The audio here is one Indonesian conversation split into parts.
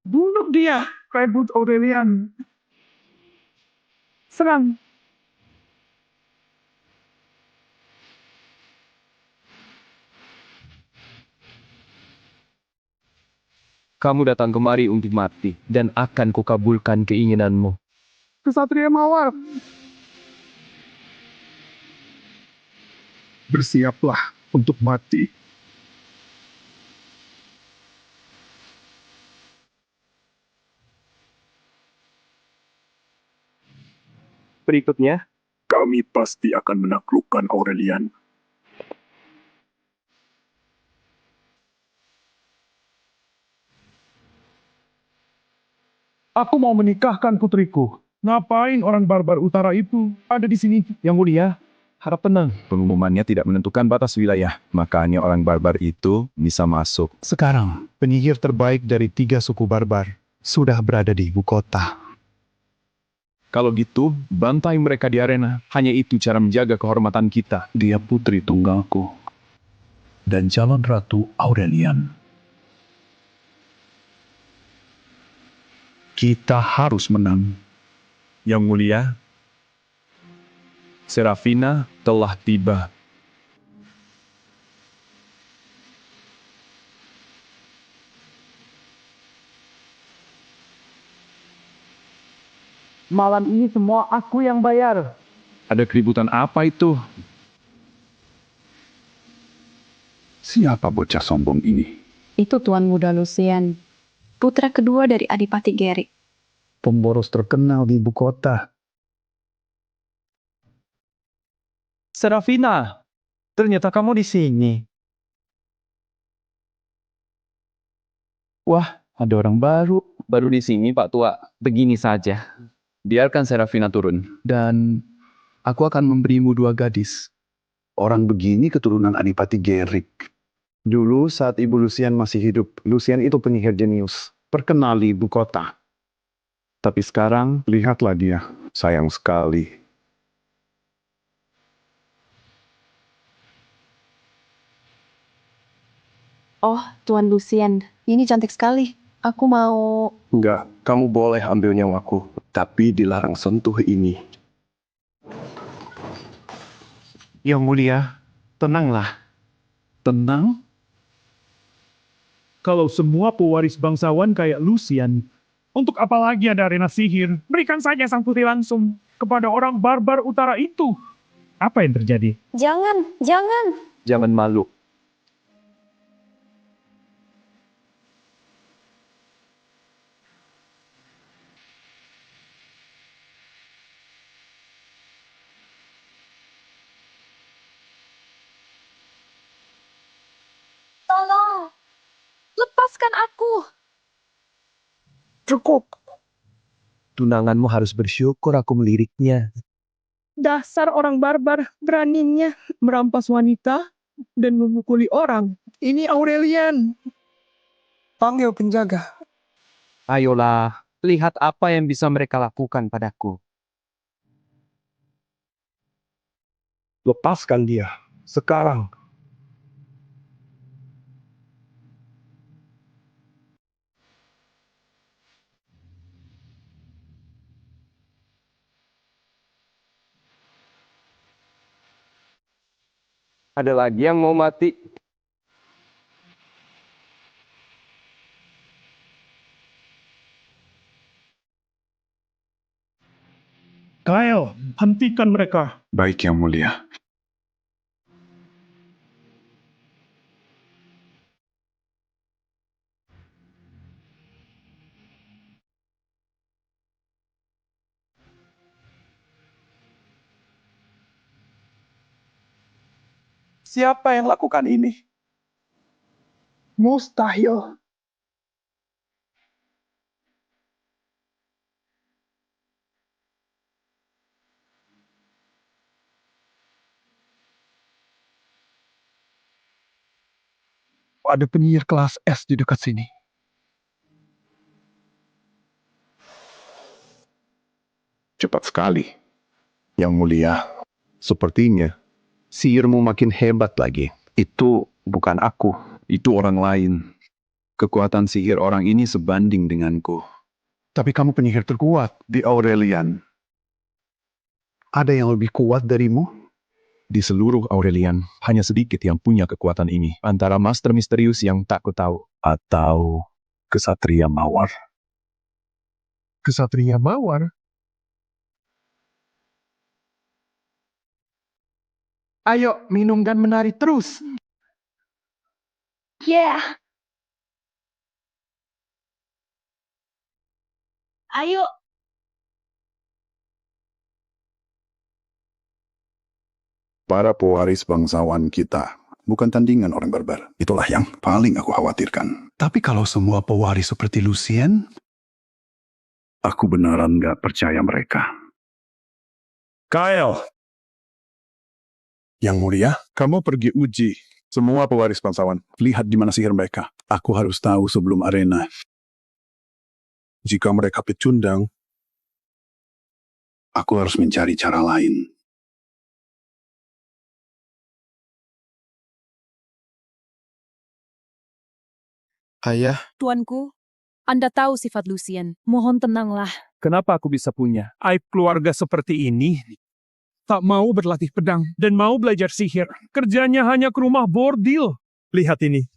Bunuh dia, Tribut Aurelian. Serang. Kamu datang kemari untuk mati, dan akan kukabulkan keinginanmu. Kesatria Mawar. Bersiaplah untuk mati. Berikutnya, Kami pasti akan menaklukkan Aurelian. Aku mau menikahkan putriku. Ngapain orang barbar utara itu ada di sini? Yang Mulia, harap tenang. Pengumumannya tidak menentukan batas wilayah, makanya orang barbar itu bisa masuk. Sekarang, penyihir terbaik dari 3 suku barbar sudah berada di ibu kota. Kalau gitu, bantai mereka di arena. Hanya itu cara menjaga kehormatan kita. Dia putri tunggalku dan calon ratu Aurelian. Kita harus menang. Yang Mulia, Serafina telah tiba. Malam ini semua aku yang bayar. Ada keributan apa itu? Siapa bocah sombong ini? Itu Tuan Muda Lucian, putra kedua dari Adipati Gerik. Pemboros terkenal di ibu kota. Serafina, ternyata kamu di sini. Wah, ada orang baru. Baru di sini, Pak Tua. Begini saja. Biarkan Serafina turun. Dan aku akan memberimu 2 gadis. Orang begini keturunan Adipati Gerik. Dulu saat Ibu Lucian masih hidup, Lucian itu penyihir jenius, terkenal di ibu kota. Tapi sekarang, lihatlah dia, sayang sekali. Oh, Tuan Lucian, ini cantik sekali. Aku mau... Enggak, kamu boleh ambil nyawaku, tapi dilarang sentuh ini. Yang Mulia, tenanglah. Tenang? Kalau semua pewaris bangsawan kayak Lucian, untuk apa lagi ada arena sihir? Berikan saja sang putri langsung kepada orang barbar utara itu. Apa yang terjadi? Jangan, jangan. Jangan malu. Tolong, lepaskan aku. Cukup. Tunanganmu harus bersyukur aku meliriknya. Dasar orang barbar, beraninya merampas wanita dan memukuli orang. Ini Aurelian. Panggil penjaga. Ayolah, lihat apa yang bisa mereka lakukan padaku. Lepaskan dia, sekarang. Ada lagi yang mau mati? Kyle, hentikan mereka. Baik Yang Mulia. Siapa yang lakukan ini? Mustahil. Ada penyihir kelas S di dekat sini. Cepat sekali. Yang Mulia, sepertinya sihirmu makin hebat lagi. Itu bukan aku. Itu orang lain. Kekuatan sihir orang ini sebanding denganku. Tapi kamu penyihir terkuat di Aurelian. Ada yang lebih kuat darimu? Di seluruh Aurelian, hanya sedikit yang punya kekuatan ini. Antara master misterius yang tak tahu. Atau kesatria mawar. Kesatria Mawar? Ayo, minum dan menari terus. Yeah. Ayo. Para pewaris bangsawan kita bukan tandingan orang barbar. Itulah yang paling aku khawatirkan. Tapi kalau semua pewaris seperti Lucien, aku beneran gak percaya mereka. Kyle, Yang mulia, kamu pergi uji semua pewaris bangsawan. Lihat di mana sihir mereka. Aku harus tahu sebelum arena. Jika mereka pecundang, aku harus mencari cara lain. Ayah, Tuanku, Anda tahu sifat Lucien. Mohon tenanglah. Kenapa aku bisa punya aib keluarga seperti ini? Tak mau berlatih pedang dan mau belajar sihir. Kerjanya hanya ke rumah bordil. Lihat ini.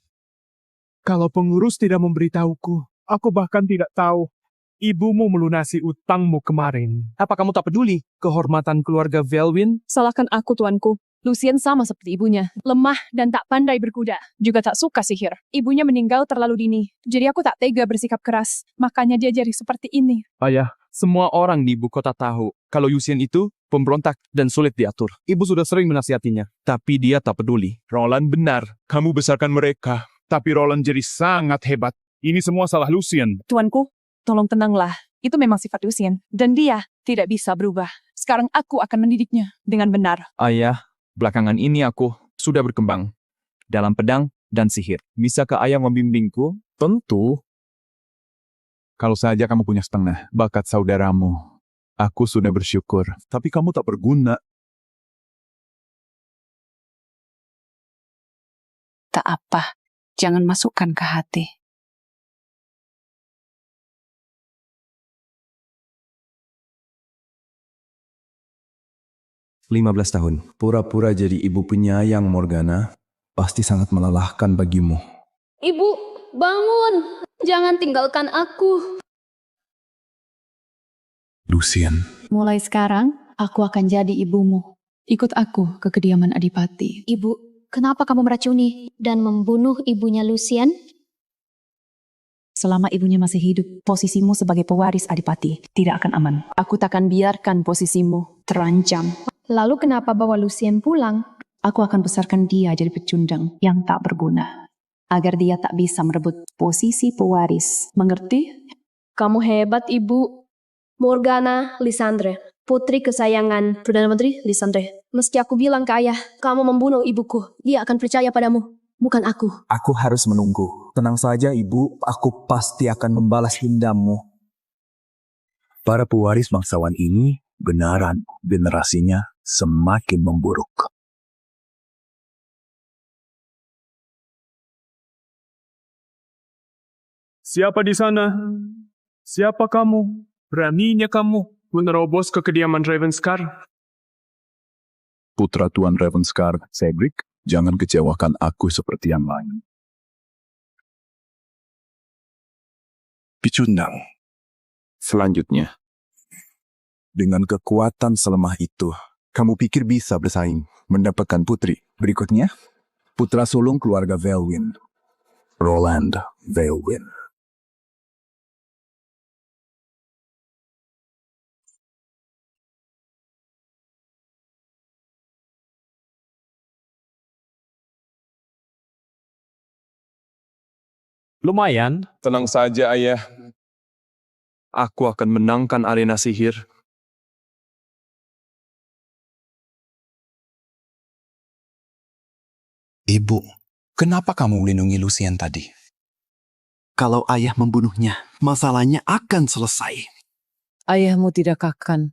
Kalau pengurus tidak memberitahuku, aku bahkan tidak tahu ibumu melunasi utangmu kemarin. Apa kamu tak peduli kehormatan keluarga Velwyn? Salahkan aku, Tuanku. Lucien sama seperti ibunya. Lemah dan tak pandai berkuda. Juga tak suka sihir. Ibunya meninggal terlalu dini. Jadi aku tak tega bersikap keras. Makanya dia jadi seperti ini. Ayah, semua orang di ibu kota tahu kalau Lucien itu pemberontak dan sulit diatur. Ibu sudah sering menasihatinya, tapi dia tak peduli. Roland benar, kamu besarkan mereka. Tapi Roland jadi sangat hebat. Ini semua salah Lucien. Tuanku, tolong tenanglah. Itu memang sifat Lucien. Dan dia tidak bisa berubah. Sekarang aku akan mendidiknya dengan benar. Ayah, belakangan ini aku sudah berkembang dalam pedang dan sihir. Bisakah ayah membimbingku? Tentu. Kalau saja kamu punya setengah bakat saudaramu, aku sudah bersyukur. Tapi kamu tak berguna. Tak apa, jangan masukkan ke hati. belas tahun. Pura-pura jadi ibu penyayang Morgana pasti sangat melelahkan bagimu. Ibu, bangun! Jangan tinggalkan aku. Lucien, Mulai sekarang, aku akan jadi ibumu. Ikut aku ke kediaman Adipati. Ibu, kenapa kamu meracuni dan membunuh ibunya Lucien? Selama ibunya masih hidup, posisimu sebagai pewaris Adipati tidak akan aman. Aku takkan biarkan posisimu terancam. Lalu kenapa bawa Lucien pulang? Aku akan besarkan dia jadi pecundang yang tak berguna. Agar dia tak bisa merebut posisi pewaris. Mengerti? Kamu hebat, Ibu. Morgana Lysandre, putri kesayangan Perdana Menteri Lysandre. Meski aku bilang ke ayah, kamu membunuh ibuku, dia akan percaya padamu, bukan aku. Aku harus menunggu. Tenang saja, Ibu. Aku pasti akan membalas dendammu. Para pewaris bangsawan ini benaran generasinya semakin memburuk. Siapa di sana? Siapa kamu? Beraninya kamu menerobos ke kediaman Ravenscar? Putra Tuan Ravenscar, Cedric, jangan kecewakan aku seperti yang lain. Pecundang. Selanjutnya, dengan kekuatan selemah itu, kamu pikir bisa bersaing mendapatkan putri? Berikutnya, putra sulung keluarga Velwyn, Roland Velwyn. Lumayan. Tenang saja, Ayah. Aku akan menangkan arena sihir. Ibu, kenapa kamu melindungi Lucien tadi? Kalau ayah membunuhnya, masalahnya akan selesai. Ayahmu tidak akan.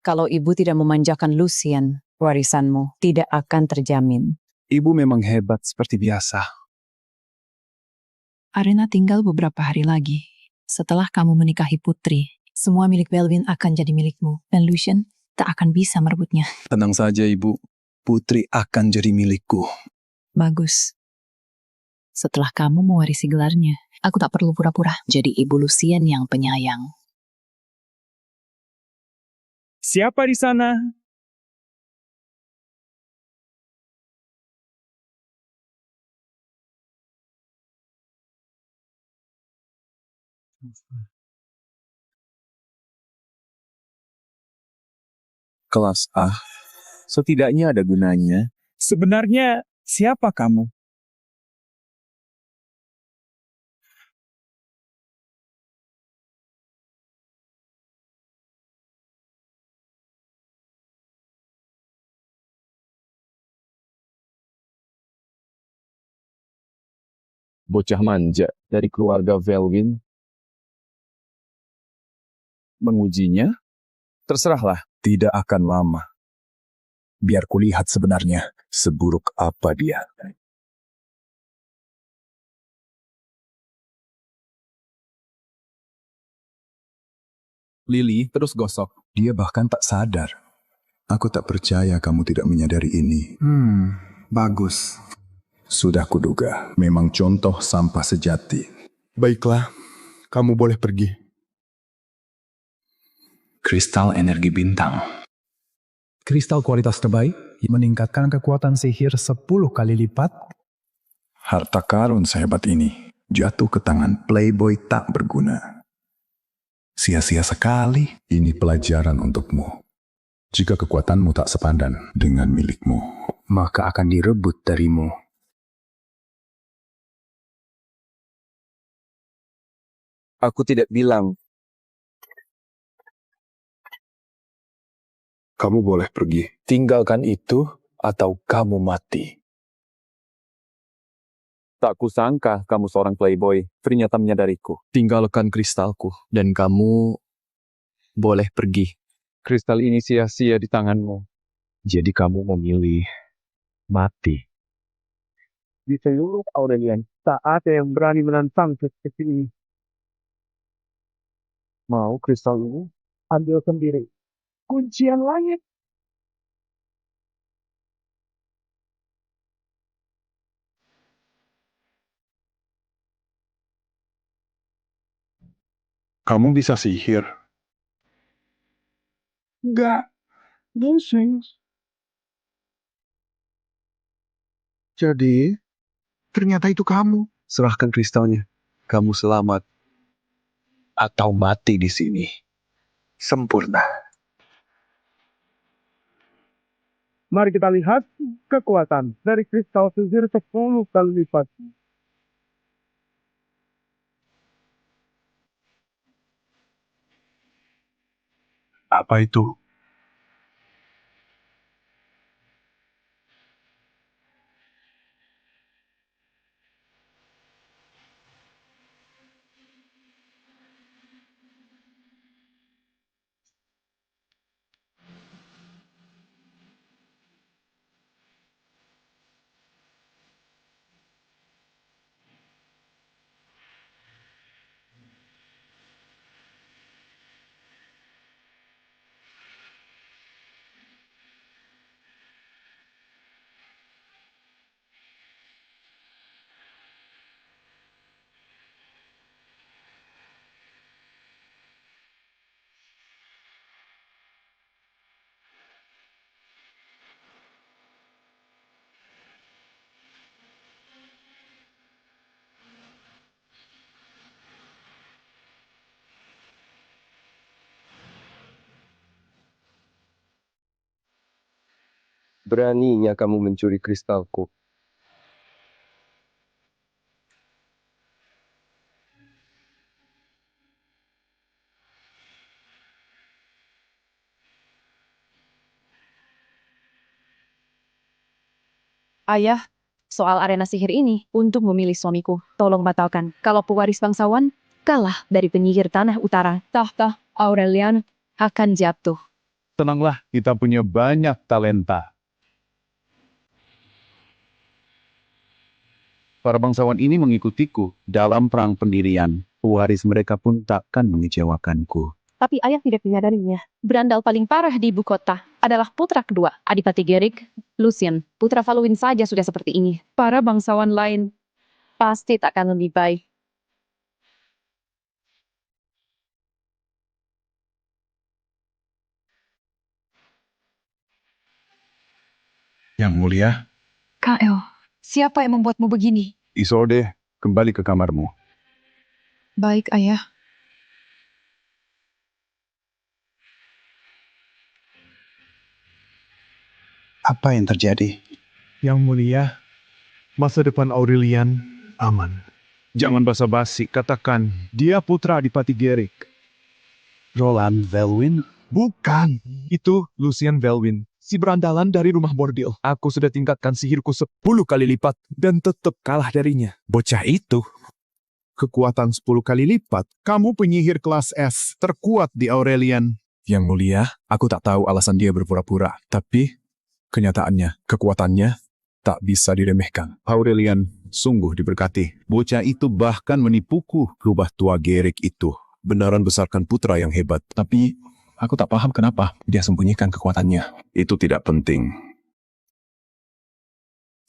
Kalau ibu tidak memanjakan Lucien, warisanmu tidak akan terjamin. Ibu memang hebat seperti biasa. Arena tinggal beberapa hari lagi. Setelah kamu menikahi Putri, semua milik Belvin akan jadi milikmu. Dan Lucien tak akan bisa merebutnya. Tenang saja, Ibu. Putri akan jadi milikku. Bagus. Setelah kamu mewarisi gelarnya, aku tak perlu pura-pura jadi Ibu Lucien yang penyayang. Siapa di sana? Kelas A. Setidaknya ada gunanya. Sebenarnya siapa kamu? Bocah manja dari keluarga Velvin. Mengujinya? Terserahlah. Tidak akan lama. Biar kulihat sebenarnya seburuk apa dia. Lily terus gosok. Dia bahkan tak sadar. Aku tak percaya kamu tidak menyadari ini. Bagus. Sudah kuduga, memang contoh sampah sejati. Baiklah, kamu boleh pergi. Kristal energi bintang. Kristal kualitas terbaik meningkatkan kekuatan sihir 10 kali lipat. Harta karun sehebat ini jatuh ke tangan playboy tak berguna. Sia-sia sekali, ini pelajaran untukmu. Jika kekuatanmu tak sepadan dengan milikmu, Maka akan direbut darimu. Aku tidak bilang. kamu boleh pergi. Tinggalkan itu atau kamu mati. Tak kusangka kamu seorang playboy. Ternyata menyadariku. Tinggalkan kristalku. Dan kamu boleh pergi. Kristal ini sia-sia di tanganmu. Jadi kamu memilih mati. Di seluruh Aurelian, tak ada yang berani menantang seperti ini. Mau kristal ini? Ambil sendiri. Kuncian langit. Kamu bisa sihir. Enggak. Nonsense. Jadi, ternyata itu kamu. Serahkan kristalnya. Kamu selamat. Atau mati di sini. Sempurna. Mari kita lihat kekuatan dari kristal sihir 10 kali lipat. Apa itu? Beraninya kamu mencuri kristalku. Ayah, soal arena sihir ini untuk memilih suamiku. Tolong batalkan. Kalau pewaris bangsawan kalah dari penyihir tanah utara, tahta Aurelian akan jatuh. Tenanglah, kita punya banyak talenta. Para bangsawan ini mengikutiku dalam perang pendirian. Pewaris mereka pun takkan mengecewakanku. Tapi ayah tidak menyadarinya. Berandal paling parah di ibu kota adalah putra kedua, Adipati Gerik, Lucian. Putra Valuin saja sudah seperti ini. Para bangsawan lain pasti takkan lebih baik. Yang mulia, Kael, siapa yang membuatmu begini? Isolde, kembali ke kamarmu. Baik, ayah. Apa yang terjadi? Yang mulia, masa depan Aurelian aman. Jangan basa-basi, katakan dia putra Adipati Gerik. Roland Velwin? Bukan, itu Lucian Velwin. Si berandalan dari rumah bordil. Aku sudah tingkatkan sihirku 10 kali lipat dan tetap kalah darinya. Bocah itu. Kekuatan 10 kali lipat. Kamu penyihir kelas S terkuat di Aurelian. Yang mulia, aku tak tahu alasan dia berpura-pura. Tapi, kenyataannya, kekuatannya tak bisa diremehkan. Aurelian sungguh diberkati. Bocah itu bahkan menipuku. Rubah tua Gerik itu benaran besarkan putra yang hebat. Tapi, aku tak paham kenapa dia sembunyikan kekuatannya. Itu tidak penting.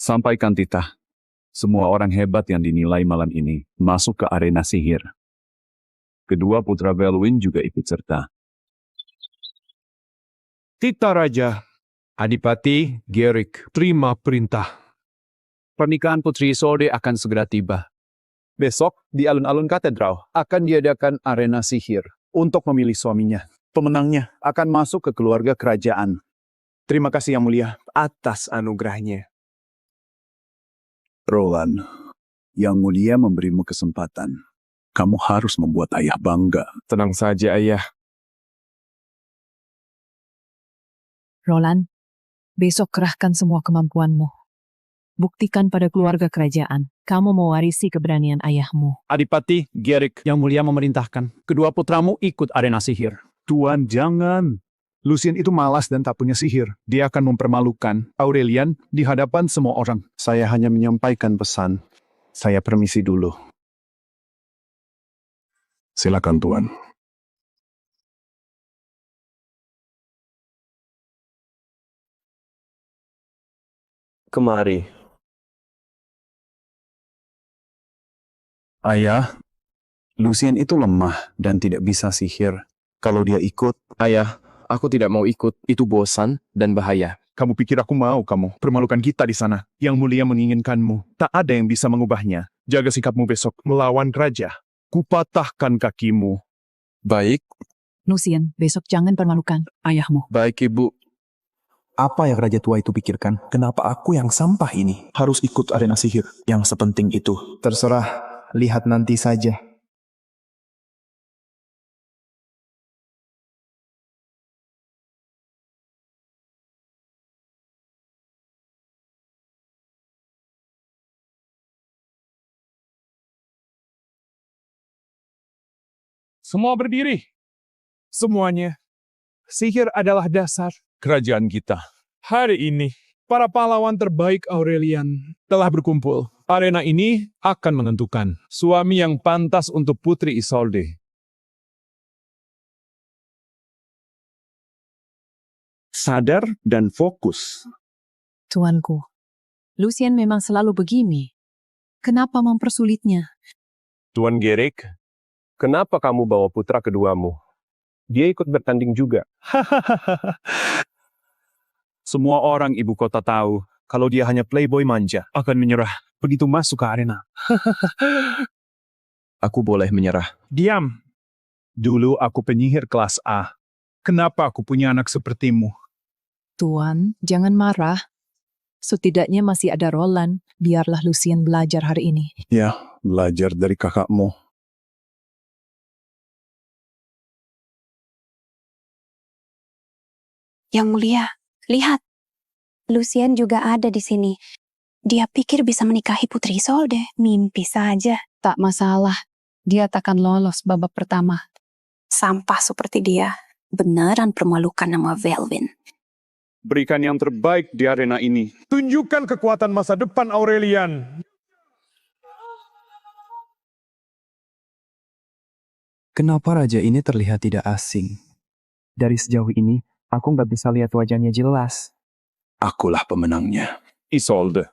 Sampaikan titah. Semua orang hebat yang dinilai malam ini masuk ke arena sihir. Kedua putra Velwin juga ikut serta. Titah Raja, Adipati Gerik, terima perintah. Pernikahan Putri Isolde akan segera tiba. Besok, di alun-alun katedral, akan diadakan arena sihir untuk memilih suaminya. Pemenangnya akan masuk ke keluarga kerajaan. Terima kasih Yang Mulia atas anugerahnya. Roland, Yang Mulia memberimu kesempatan. Kamu harus membuat ayah bangga. Tenang saja, Ayah. Roland, besok kerahkan semua kemampuanmu. Buktikan pada keluarga kerajaan, kamu mewarisi keberanian ayahmu. Adipati Gerik, Yang Mulia memerintahkan kedua putramu ikut arena sihir. Tuan, jangan. Lucian itu malas dan tak punya sihir. Dia akan mempermalukan Aurelian di hadapan semua orang. Saya hanya menyampaikan pesan. Saya permisi dulu. Silakan, Tuan. Kemari. Ayah, Lucian itu lemah dan tidak bisa sihir. Kalau dia ikut, Ayah, aku tidak mau ikut. Itu bosan dan bahaya. Kamu pikir aku mau kamu permalukan kita di sana? Yang Mulia menginginkanmu. Tak ada yang bisa mengubahnya. Jaga sikapmu besok melawan raja. Kupatahkan kakimu. Baik. Lucian, besok jangan permalukan ayahmu. Baik, Ibu. Apa yang Raja Tua itu pikirkan? Kenapa aku yang sampah ini harus ikut arena sihir yang sepenting itu? Terserah, lihat nanti saja. Semua berdiri. Semuanya. Sihir adalah dasar kerajaan kita. Hari ini, para pahlawan terbaik Aurelian telah berkumpul. Arena ini akan menentukan suami yang pantas untuk Putri Isolde. sadar dan fokus. Tuanku, Lucian memang selalu begini. Kenapa mempersulitnya? Tuan Gerik, kenapa kamu bawa putra keduamu? Dia ikut bertanding juga. Semua orang ibu kota tahu kalau dia hanya playboy manja akan menyerah begitu masuk ke arena. Aku boleh menyerah. Diam. Dulu aku penyihir kelas A. Kenapa aku punya anak sepertimu? Tuan, jangan marah. Setidaknya masih ada Roland. Biarlah Lucian belajar hari ini. Ya, belajar dari kakakmu. Yang Mulia, lihat. Lucian juga ada di sini. Dia pikir bisa menikahi Putri Isolde. Mimpi saja. Tak masalah. Dia takkan lolos babak pertama. Sampah seperti dia. Beneran permalukan nama Velwin. Berikan yang terbaik di arena ini. Tunjukkan kekuatan masa depan Aurelian. Kenapa raja ini terlihat tidak asing? Dari sejauh ini, aku nggak bisa lihat wajahnya jelas. Akulah pemenangnya. Isolde.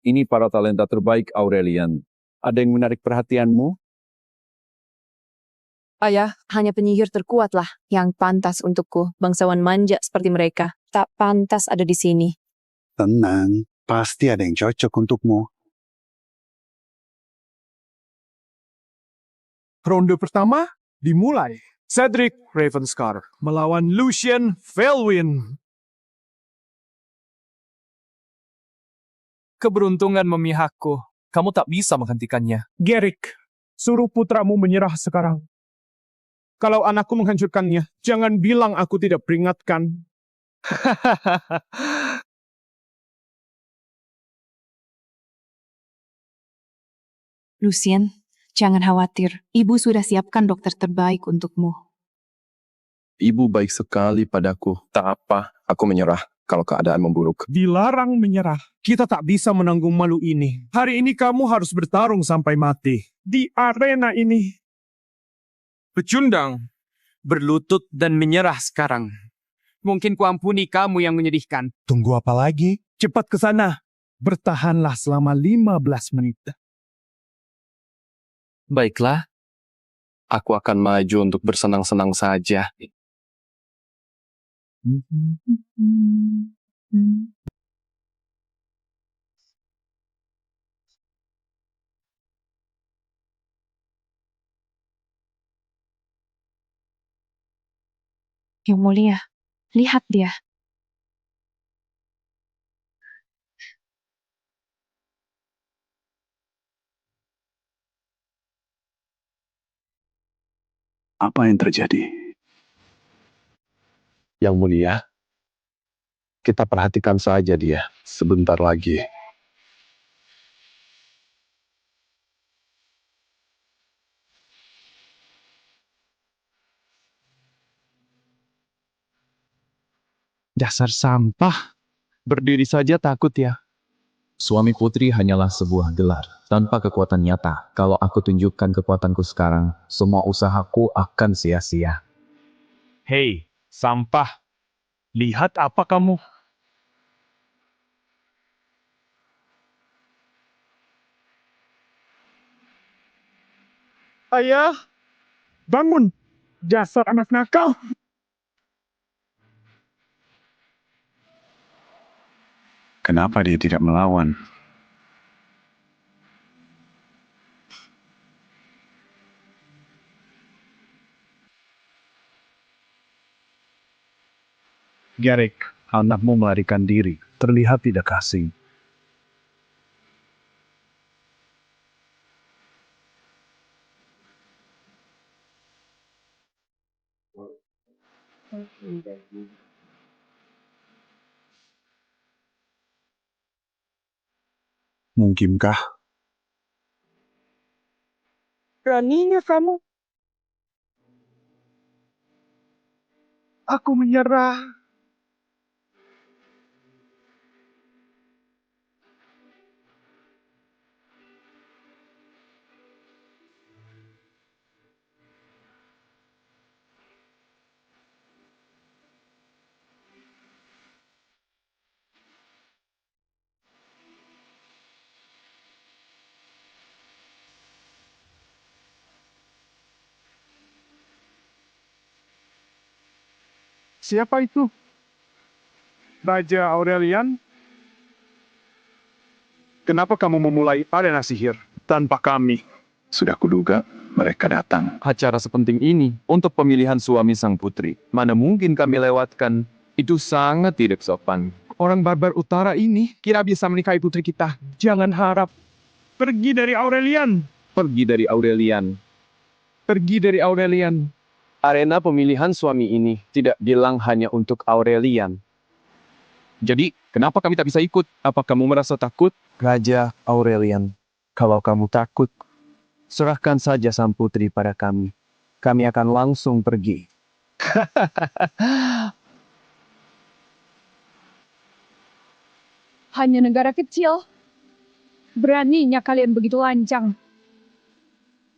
Ini para talenta terbaik Aurelian. Ada yang menarik perhatianmu? Ayah, hanya penyihir terkuatlah yang pantas untukku. Bangsawan manja seperti mereka tak pantas ada di sini. Tenang, pasti ada yang cocok untukmu. Ronde pertama dimulai. Cedric Ravenscar melawan Lucian Felwyn. Keberuntungan memihakku. Kamu tak bisa menghentikannya. Gerrick, suruh putramu menyerah sekarang. Kalau anakku menghancurkannya, jangan bilang aku tidak peringatkan. Lucien, jangan khawatir. Ibu sudah siapkan dokter terbaik untukmu. Ibu baik sekali padaku. Tak apa, aku menyerah kalau keadaan memburuk. Dilarang menyerah. Kita tak bisa menanggung malu ini. Hari ini kamu harus bertarung sampai mati. Di arena ini. Pecundang, berlutut dan menyerah sekarang. Mungkin kuampuni kamu yang menyedihkan. Tunggu apa lagi? Cepat ke sana. Bertahanlah selama 15 menit. Baiklah, aku akan maju untuk bersenang-senang saja. Yang mulia, lihat dia. Apa yang terjadi? Yang mulia, kita perhatikan saja dia sebentar lagi. Dasar sampah. Berdiri saja takut ya. Suami putri hanyalah sebuah gelar, tanpa kekuatan nyata. Kalau aku tunjukkan kekuatanku sekarang, semua usahaku akan sia-sia. Hei, sampah. Lihat apa kamu? Ayah, bangun. Dasar anak nakal. Kenapa dia tidak melawan? Gerrick, anakmu melarikan diri. Terlihat tidak asing. Mungkinkah? Beraninya kamu. Aku menyerah. Siapa itu? Raja Aurelian? Kenapa kamu memulai arena sihir tanpa kami? Sudah kuduga mereka datang. Acara sepenting ini untuk pemilihan suami sang putri. Mana mungkin kami lewatkan? Itu sangat tidak sopan. Orang barbar utara ini kira bisa menikahi putri kita. Jangan harap. Pergi dari Aurelian. Pergi dari Aurelian. Pergi dari Aurelian. Arena pemilihan suami ini tidak bilang hanya untuk Aurelian. Jadi, kenapa kami tak bisa ikut? Apa kamu merasa takut? Raja Aurelian, kalau kamu takut, Serahkan saja sang putri pada kami. Kami akan langsung pergi. Hanya negara kecil. Beraninya kalian begitu lancang.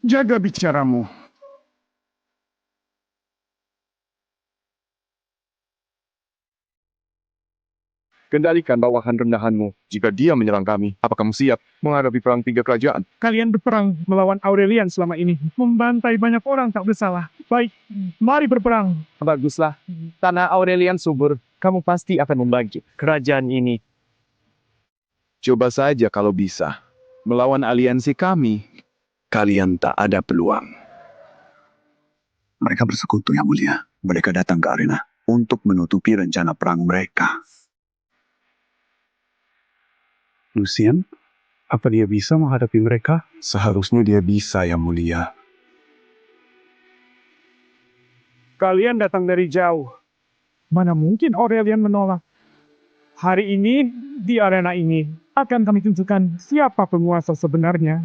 Jaga bicaramu. Kendalikan bawahan rendahanmu. Jika dia menyerang kami, apa kamu siap menghadapi perang 3 kerajaan? Kalian berperang melawan Aurelian selama ini. Membantai banyak orang tak bersalah. Baik, mari berperang. Baguslah. Tanah Aurelian subur. Kamu pasti akan membagi kerajaan ini. Coba saja kalau bisa. Melawan aliansi kami, kalian tak ada peluang. Mereka bersekutu, Yang Mulia. Mereka datang ke arena untuk menutupi rencana perang mereka. Lucien, apa dia bisa menghadapi mereka? Seharusnya dia bisa, Yang Mulia. Kalian datang dari jauh. Mana mungkin Aurelian menolak. Hari ini, di arena ini, akan kami tunjukkan siapa penguasa sebenarnya.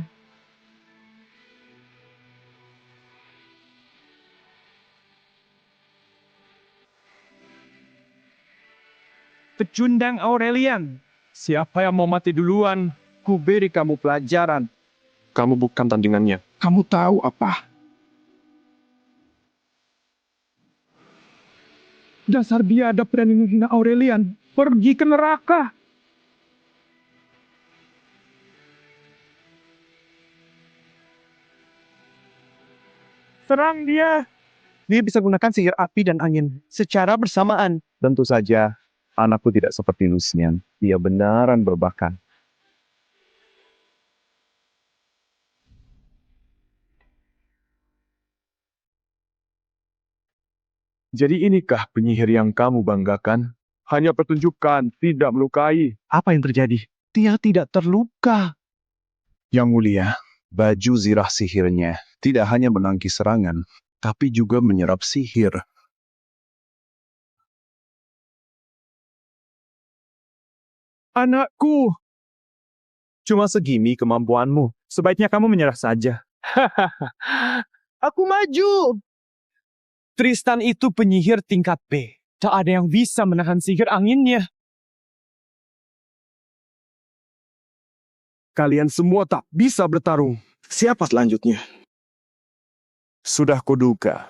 Pecundang Aurelian. Siapa yang mau mati duluan? Ku beri kamu pelajaran. Kamu bukan tandingannya. Kamu tahu apa? Dasar biadab berani menghina Aurelian. Pergi ke neraka. Serang dia. Dia bisa gunakan sihir api dan angin secara bersamaan. Tentu saja, anakku tidak seperti Lucien. Dia benaran berbakat. Jadi inikah penyihir yang kamu banggakan? Hanya pertunjukan, tidak melukai. Apa yang terjadi? Dia tidak terluka. Yang Mulia, baju zirah sihirnya tidak hanya menangkis serangan, tapi juga menyerap sihir. Anakku. Cuma segini kemampuanmu. Sebaiknya kamu menyerah saja. Aku maju. Tristan itu penyihir tingkat B. Tak ada yang bisa menahan sihir anginnya. Kalian semua tak bisa bertarung. Siapa selanjutnya? Sudah kuduga.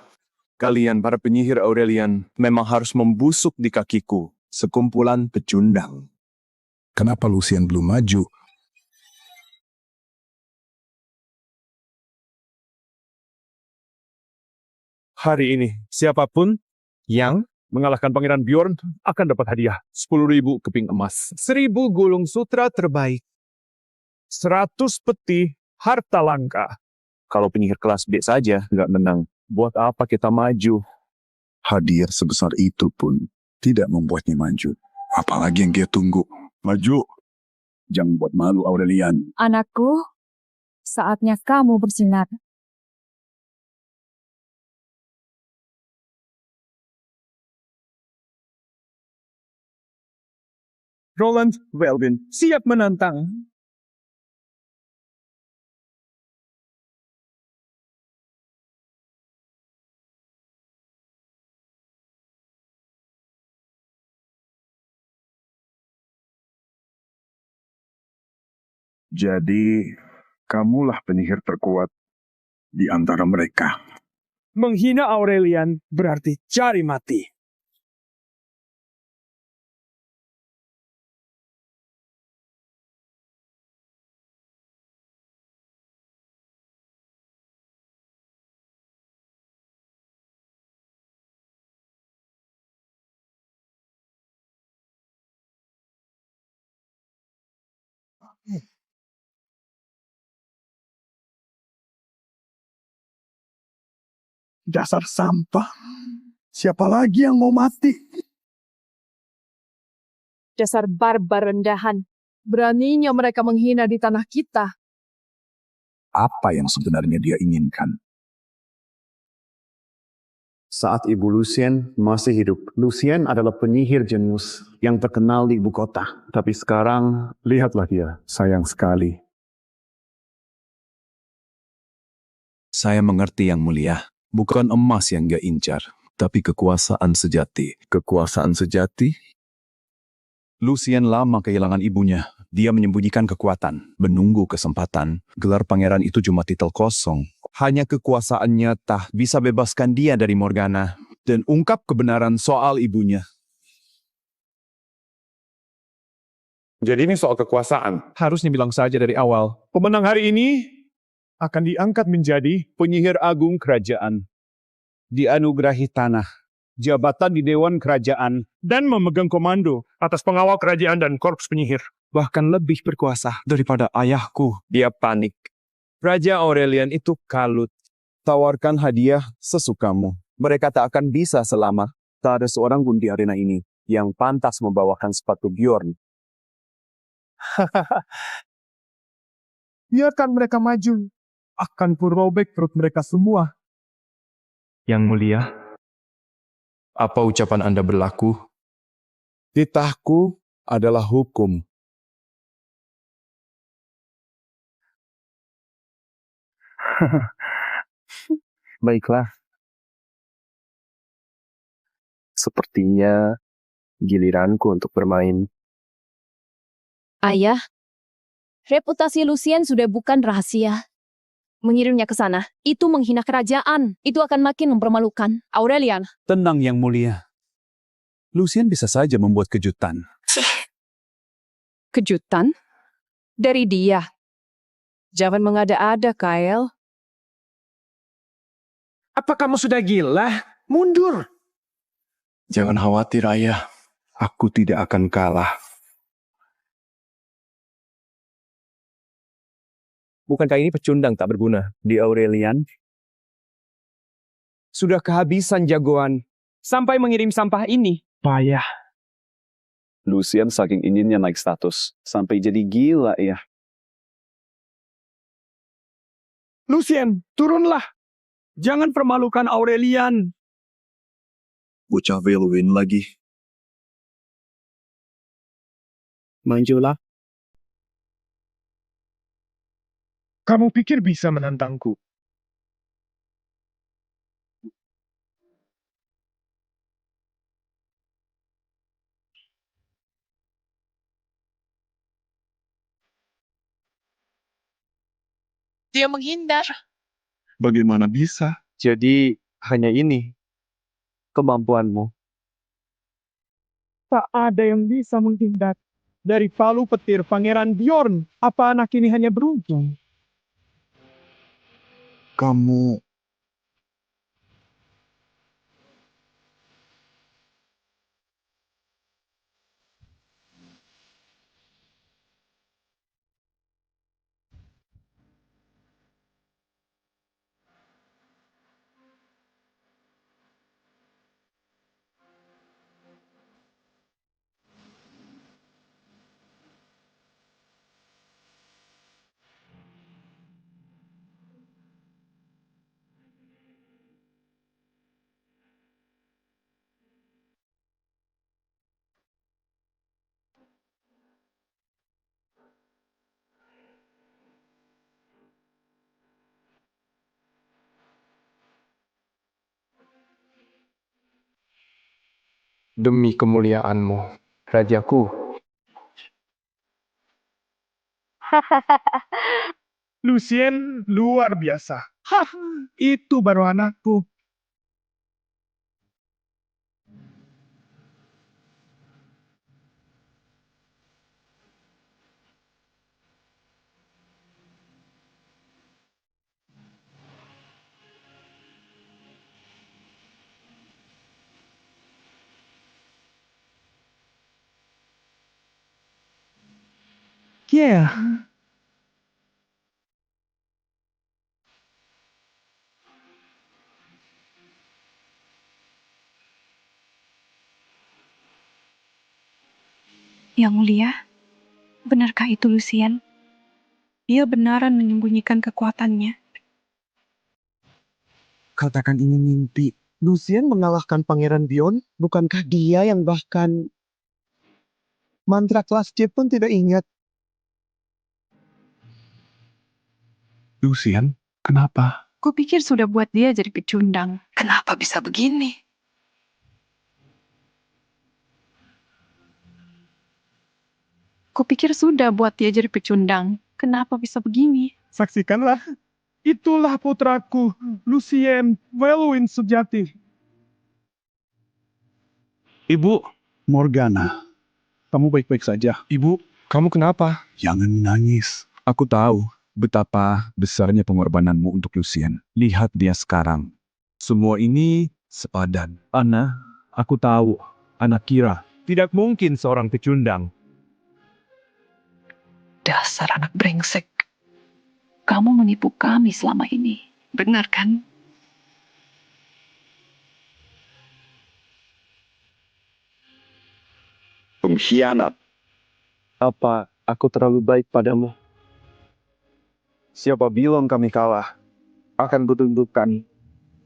Kalian para penyihir Aurelian memang harus membusuk di kakiku. Sekumpulan pecundang. Kenapa Lucien belum maju? Hari ini, siapapun yang mengalahkan Pangeran Bjorn akan dapat hadiah 10.000 keping emas, 1.000 gulung sutra terbaik, 100 peti harta langka. Kalau penyihir kelas B saja nggak menang, buat apa kita maju? Hadiah sebesar itu pun tidak membuatnya maju. Apalagi yang dia tunggu. Maju. Jangan buat malu Aurelian. Anakku, saatnya kamu bersinar. Roland Welwyn siap menantang. Jadi, kamulah penyihir terkuat di antara mereka. Menghina Aurelian berarti cari mati. Dasar sampah. Siapa lagi yang mau mati? Dasar barbar rendahan. Beraninya mereka menghina di tanah kita. Apa yang sebenarnya dia inginkan? Saat Ibu Lucien masih hidup, Lucien adalah penyihir jenius yang terkenal di ibu kota. Tapi sekarang, lihatlah dia, sayang sekali. Saya mengerti Yang Mulia. Bukan emas yang dia incar, tapi kekuasaan sejati. Kekuasaan sejati? Lucien lama kehilangan ibunya. Dia menyembunyikan kekuatan, menunggu kesempatan. Gelar pangeran itu cuma titel kosong. Hanya kekuasaannya tak bisa bebaskan dia dari Morgana dan ungkap kebenaran soal ibunya. Jadi ini soal kekuasaan. Harusnya bilang saja dari awal. Pemenang hari ini akan diangkat menjadi Penyihir agung kerajaan. Dianugerahi tanah. Jabatan di Dewan Kerajaan. dan memegang komando atas pengawal kerajaan dan korps penyihir. Bahkan lebih berkuasa daripada ayahku. Dia panik. Raja Aurelian itu kalut. Tawarkan hadiah sesukamu. Mereka tak akan bisa selamat. Tak ada seorang pun di arena ini yang pantas membawakan sepatu Bjorn. Biarkan mereka maju. Akan kurobek perut mereka semua. Yang mulia, apa ucapan Anda berlaku? Titahku adalah hukum. Baiklah. Sepertinya giliranku untuk bermain. Ayah, reputasi Lucien sudah bukan rahasia. Mengirimnya ke sana, itu menghina kerajaan. Itu akan makin mempermalukan. Aurelian. Tenang yang mulia. Lucien bisa saja membuat kejutan. Kejutan? Dari dia. Jangan mengada-ada, Kyle. Apa kamu sudah gila? Mundur. Jangan khawatir, Ayah. Aku tidak akan kalah. Bukankah ini pecundang tak berguna di Aurelian? Sudah kehabisan jagoan. Sampai mengirim sampah ini. Payah. Lucien saking inginnya naik status. Sampai jadi gila ya. Lucien, turunlah. Jangan permalukan Aurelian. Bocah Velwin lagi. Majulah. Kamu pikir bisa menantangku? Dia menghindar. Bagaimana bisa? Jadi hanya ini kemampuanmu. Tak ada yang bisa menghindar. Dari palu petir Pangeran Bjorn, apa anak ini hanya beruntung? Kamu... Demi kemuliaanmu, rajaku. Lucien luar biasa. Hah, itu baru anakku. Yeah. Yang mulia, benarkah itu Lucien? Dia benaran menyembunyikan kekuatannya. Katakan ini mimpi. Lucien mengalahkan Pangeran Bjorn, bukankah dia yang bahkan mantra kelas C pun tidak ingat? Lucien, kenapa? Kupikir sudah buat dia jadi pecundang. Kenapa bisa begini? Kupikir sudah buat dia jadi pecundang. Kenapa bisa begini? Saksikanlah. Itulah putraku, Lucien Velwin sejati. Ibu. Morgana, kamu baik-baik saja. Ibu, Kamu kenapa? Jangan menangis. Aku tahu betapa besarnya pengorbananmu untuk Lucien. Lihat dia sekarang. Semua ini sepadan. Ana, aku tahu. Ana kira. Tidak mungkin seorang pecundang. Dasar anak brengsek. Kamu menipu kami selama ini. Benar kan? Pengkhianat. Apa aku terlalu baik padamu? Siapa bilang kami kalah? Akan kutunjukkan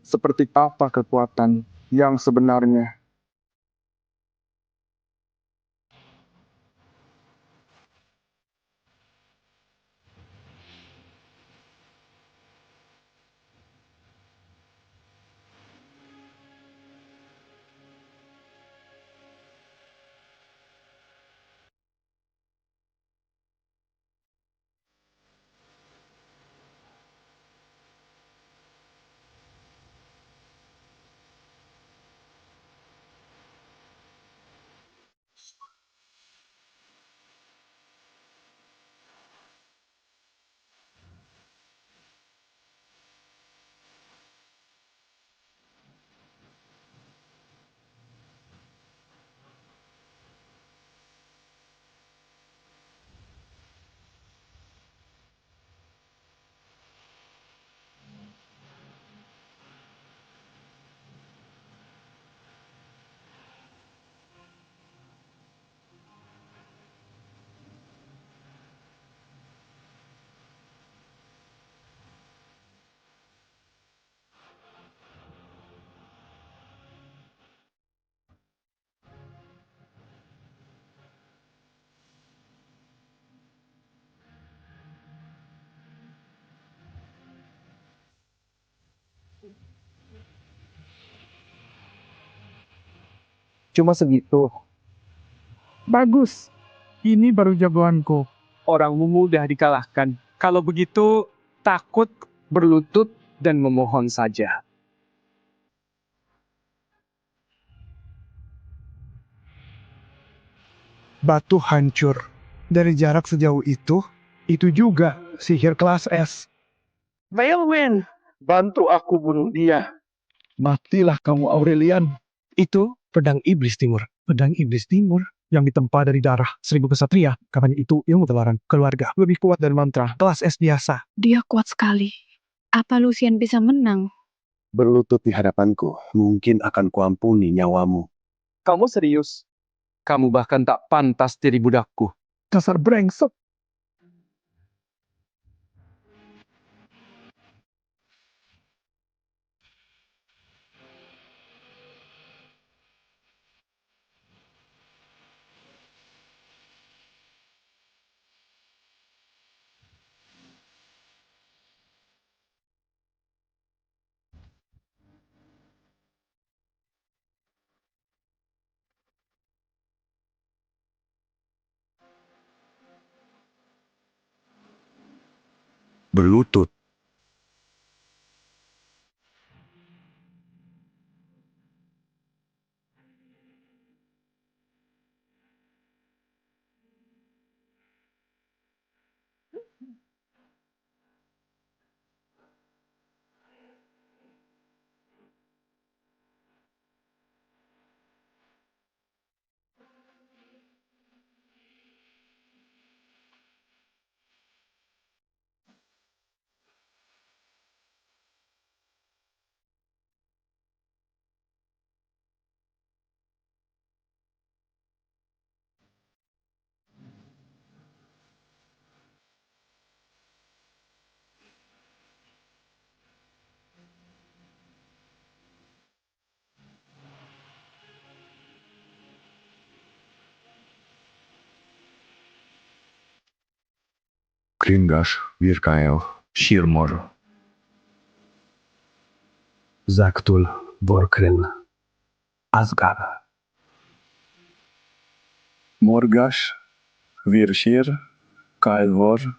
seperti apa kekuatan yang sebenarnya. Cuma segitu. Bagus. Ini baru jagoanku. Orangmu mudah dikalahkan. Kalau begitu, takut, berlutut, dan memohon saja. Batu hancur. Dari jarak sejauh itu juga sihir kelas S. Velwin, bantu aku bunuh dia. Matilah kamu Aurelian. Itu pedang iblis timur. Pedang iblis timur yang ditempa dari darah 1000 kesatria. Katanya itu ilmu ketularan keluarga. Lebih kuat dari mantra kelas S biasa. Dia kuat sekali. Apa Lucien bisa menang? Berlutut di hadapanku, mungkin akan kuampuni nyawamu. Kamu serius? Kamu bahkan tak pantas jadi budakku. Dasar brengsek. Berlutut. Gringas, Virkael, Shirmor. Zaktul, Vorkril, Asgard. Morgas, Virshir, Kaelvor.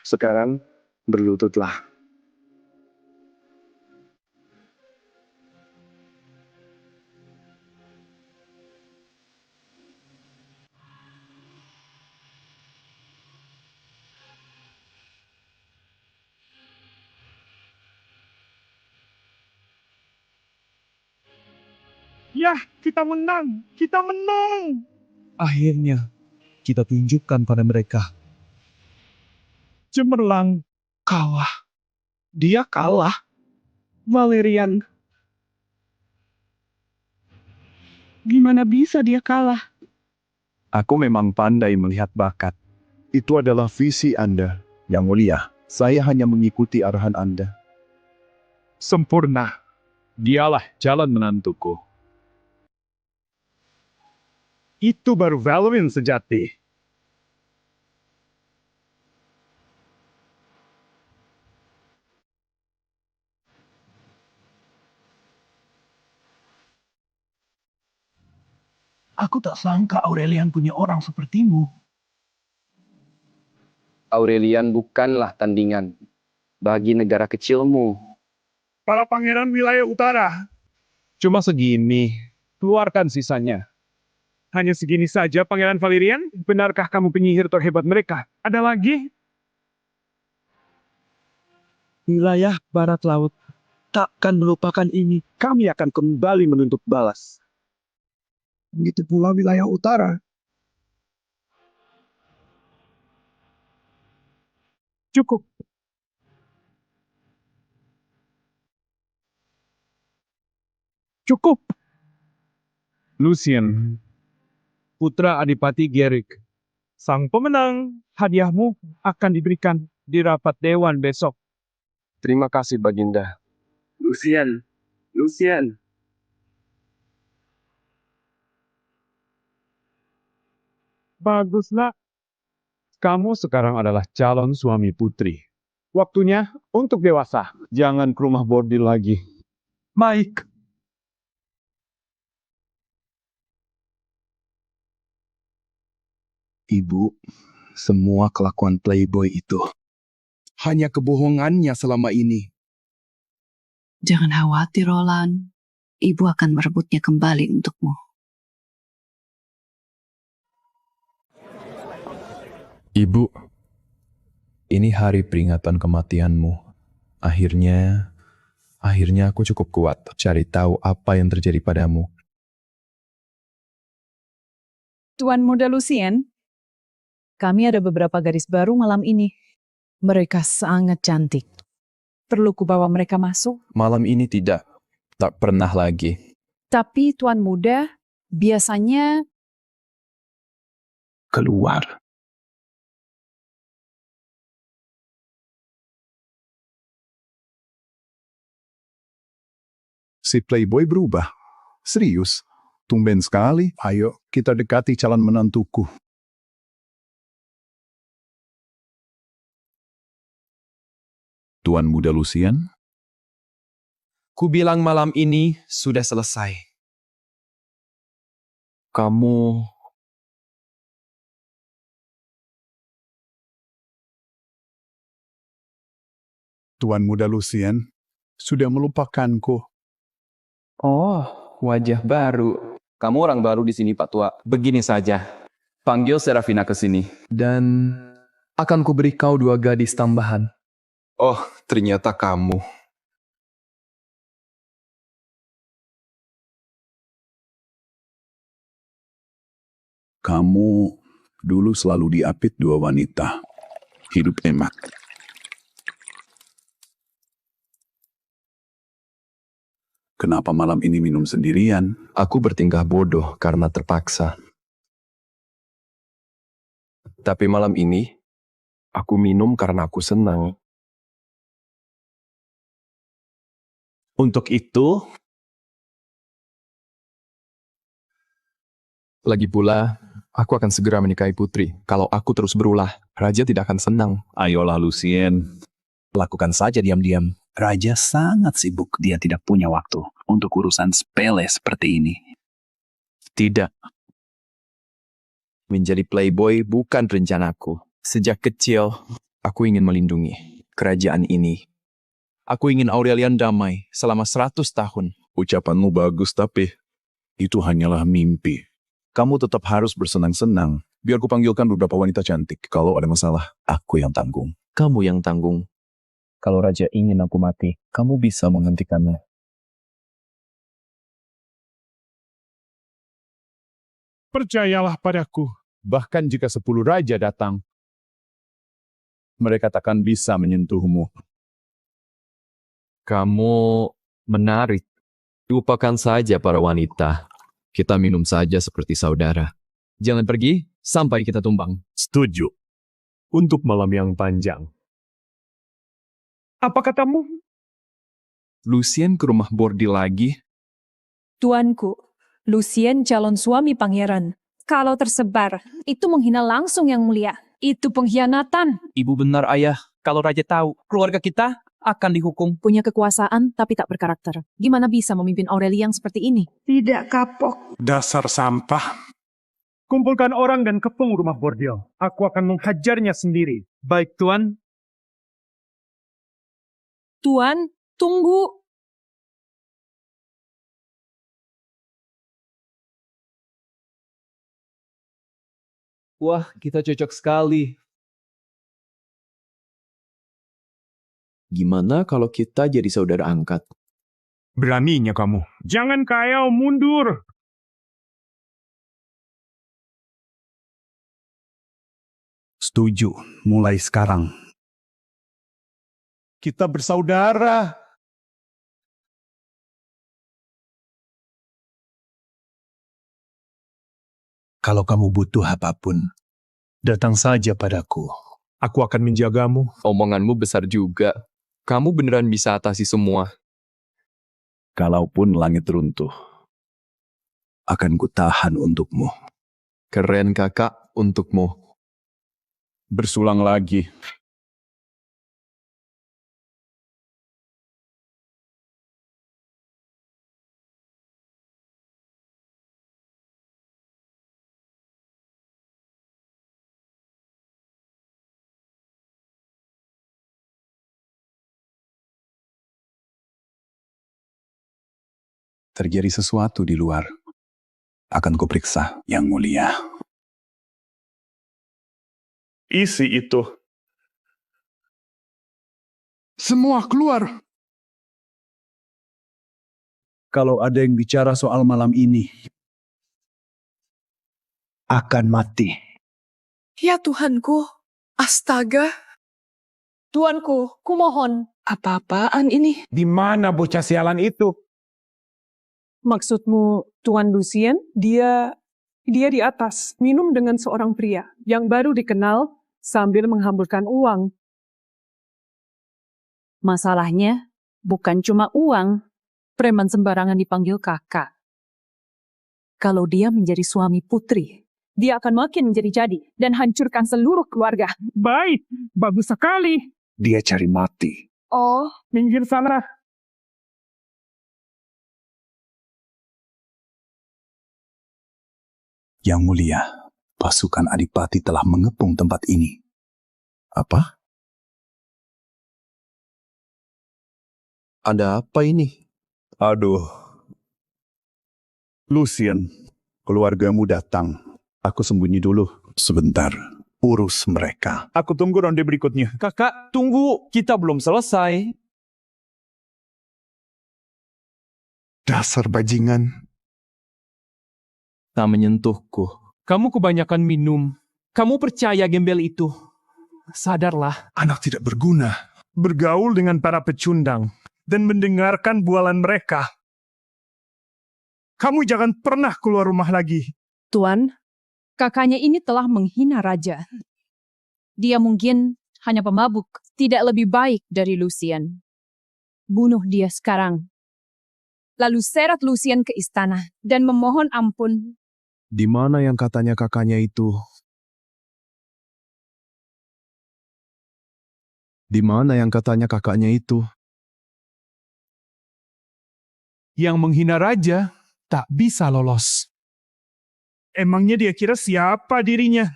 Sekarang berlututlah. Yah, kita menang! Kita menang! Akhirnya, kita tunjukkan pada mereka. Cemerlang. Kalah. Dia kalah. Valerian. Gimana bisa dia kalah? Aku memang pandai melihat bakat. Itu adalah visi Anda. Yang mulia, saya hanya mengikuti arahan Anda. Sempurna. Dialah calon menantuku. Itu baru Valerian sejati. Aku tak sangka Aurelian punya orang sepertimu. Aurelian bukanlah tandingan bagi negara kecilmu. Para pangeran wilayah utara. Cuma segini. Keluarkan sisanya. Hanya segini saja, Pangeran Valerian? Benarkah kamu penyihir terhebat mereka? Ada lagi? Wilayah barat laut takkan melupakan ini. Kami akan kembali menuntut balas. Begitu pula wilayah utara. Cukup. Cukup. Lucien, putra Adipati Gerik. Sang pemenang, hadiahmu akan diberikan di rapat dewan besok. Terima kasih, Baginda. Lucien. Baguslah. Kamu sekarang adalah calon suami putri. Waktunya untuk dewasa. Jangan ke rumah bordil lagi. Baik. Ibu, semua kelakuan playboy itu hanya kebohongannya selama ini. Jangan khawatir, Roland. Ibu akan merebutnya kembali untukmu. Ibu, ini hari peringatan kematianmu. Akhirnya aku cukup kuat cari tahu apa yang terjadi padamu. Tuan Muda Lucien, kami ada beberapa gadis baru malam ini. Mereka sangat cantik. Perlu kubawa mereka masuk? Malam ini tidak. Tak pernah lagi. Tapi Tuan Muda biasanya Keluar. Si playboy berubah. Serius. Tumben sekali. Ayo, kita dekati calon menantuku. Tuan Muda Lucien? Ku bilang malam ini sudah selesai. Kamu... Tuan Muda Lucien sudah melupakanku. Oh, wajah baru. Kamu orang baru di sini, Pak Tua. Begini saja. Panggil Serafina ke sini. Dan akan kuberi kau 2 gadis tambahan. Oh, ternyata kamu. Kamu dulu selalu diapit 2 wanita. Hidup emak. Kenapa malam ini minum sendirian? Aku bertingkah bodoh karena terpaksa. Tapi malam ini, aku minum karena aku senang. Untuk itu, Lagi pula, aku akan segera menikahi putri. Kalau aku terus berulah, Raja tidak akan senang. Ayolah Lucien. Lakukan saja diam-diam. Raja sangat sibuk. Dia tidak punya waktu untuk urusan sepele seperti ini. tidak. Menjadi playboy bukan rencanaku. Sejak kecil, Aku ingin melindungi kerajaan ini. Aku ingin Aurelian damai selama 100 tahun. Ucapanmu bagus, tapi itu hanyalah mimpi. Kamu tetap harus bersenang-senang. Biar ku panggilkan beberapa wanita cantik. Kalau ada masalah, aku yang tanggung. Kamu yang tanggung. Kalau raja ingin aku mati, kamu bisa menghentikannya. Percayalah padaku. Bahkan jika 10 raja datang, mereka takkan bisa menyentuhmu. Kamu menarik. Lupakan saja para wanita. Kita minum saja seperti saudara. Jangan pergi sampai kita tumbang. Setuju. Untuk malam yang panjang. Apa katamu? Lucien ke rumah Bordil lagi? Tuanku, Lucien calon suami pangeran. Kalau tersebar, itu menghina langsung yang mulia. Itu pengkhianatan. Ibu benar, Ayah. Kalau raja tahu, keluarga kita akan dihukum. Punya kekuasaan tapi tak berkarakter. Gimana bisa memimpin Aurelian seperti ini? Tidak kapok. Dasar sampah. Kumpulkan orang dan kepung rumah bordil. Aku akan menghajarnya sendiri. Baik, Tuan. Tuan, tunggu. Wah, kita cocok sekali. Gimana kalau kita jadi saudara angkat? Beraninya kamu. Jangan kayau mundur. Setuju, mulai sekarang. Kita bersaudara. Kalau kamu butuh apapun, datang saja padaku. Aku akan menjagamu. Omonganmu besar juga. Kamu beneran bisa atasi semua. Kalaupun langit runtuh, akan kutahan untukmu. Keren kakak untukmu. Bersulang lagi. Terjadi sesuatu di luar. Akan kuperiksa, Yang Mulia. Isi itu. Semua keluar. Kalau ada yang bicara soal malam ini, akan mati. Ya Tuhanku, astaga. Tuanku, kumohon. Apa-apaan ini? Di mana bocah sialan itu? Maksudmu Tuan Lucien? Dia di atas, minum dengan seorang pria yang baru dikenal sambil menghamburkan uang. Masalahnya bukan cuma uang. Preman sembarangan dipanggil kakak. Kalau dia menjadi suami putri, dia akan makin menjadi-jadi dan hancurkan seluruh keluarga. Baik, bagus sekali. Dia cari mati. Oh, minggir sana. Yang Mulia, pasukan Adipati telah mengepung tempat ini. Apa? Ada apa ini? Aduh. Lucien, keluargamu datang. Aku sembunyi dulu. Sebentar, urus mereka. Aku tunggu ronde berikutnya. Kakak, tunggu. Kita belum selesai. Dasar bajingan. Tak menyentuhku. Kamu kebanyakan minum. Kamu percaya gembel itu. Sadarlah. Anak tidak berguna. Bergaul dengan para pecundang dan mendengarkan bualan mereka. Kamu jangan pernah keluar rumah lagi. Tuan, kakaknya ini telah menghina raja. Dia mungkin hanya pemabuk, tidak lebih baik dari Lucien. Bunuh dia sekarang. Lalu seret Lucien ke istana dan memohon ampun. Di mana yang katanya kakaknya itu? Di mana yang katanya kakaknya itu? Yang menghina raja tak bisa lolos. Emangnya dia kira siapa dirinya?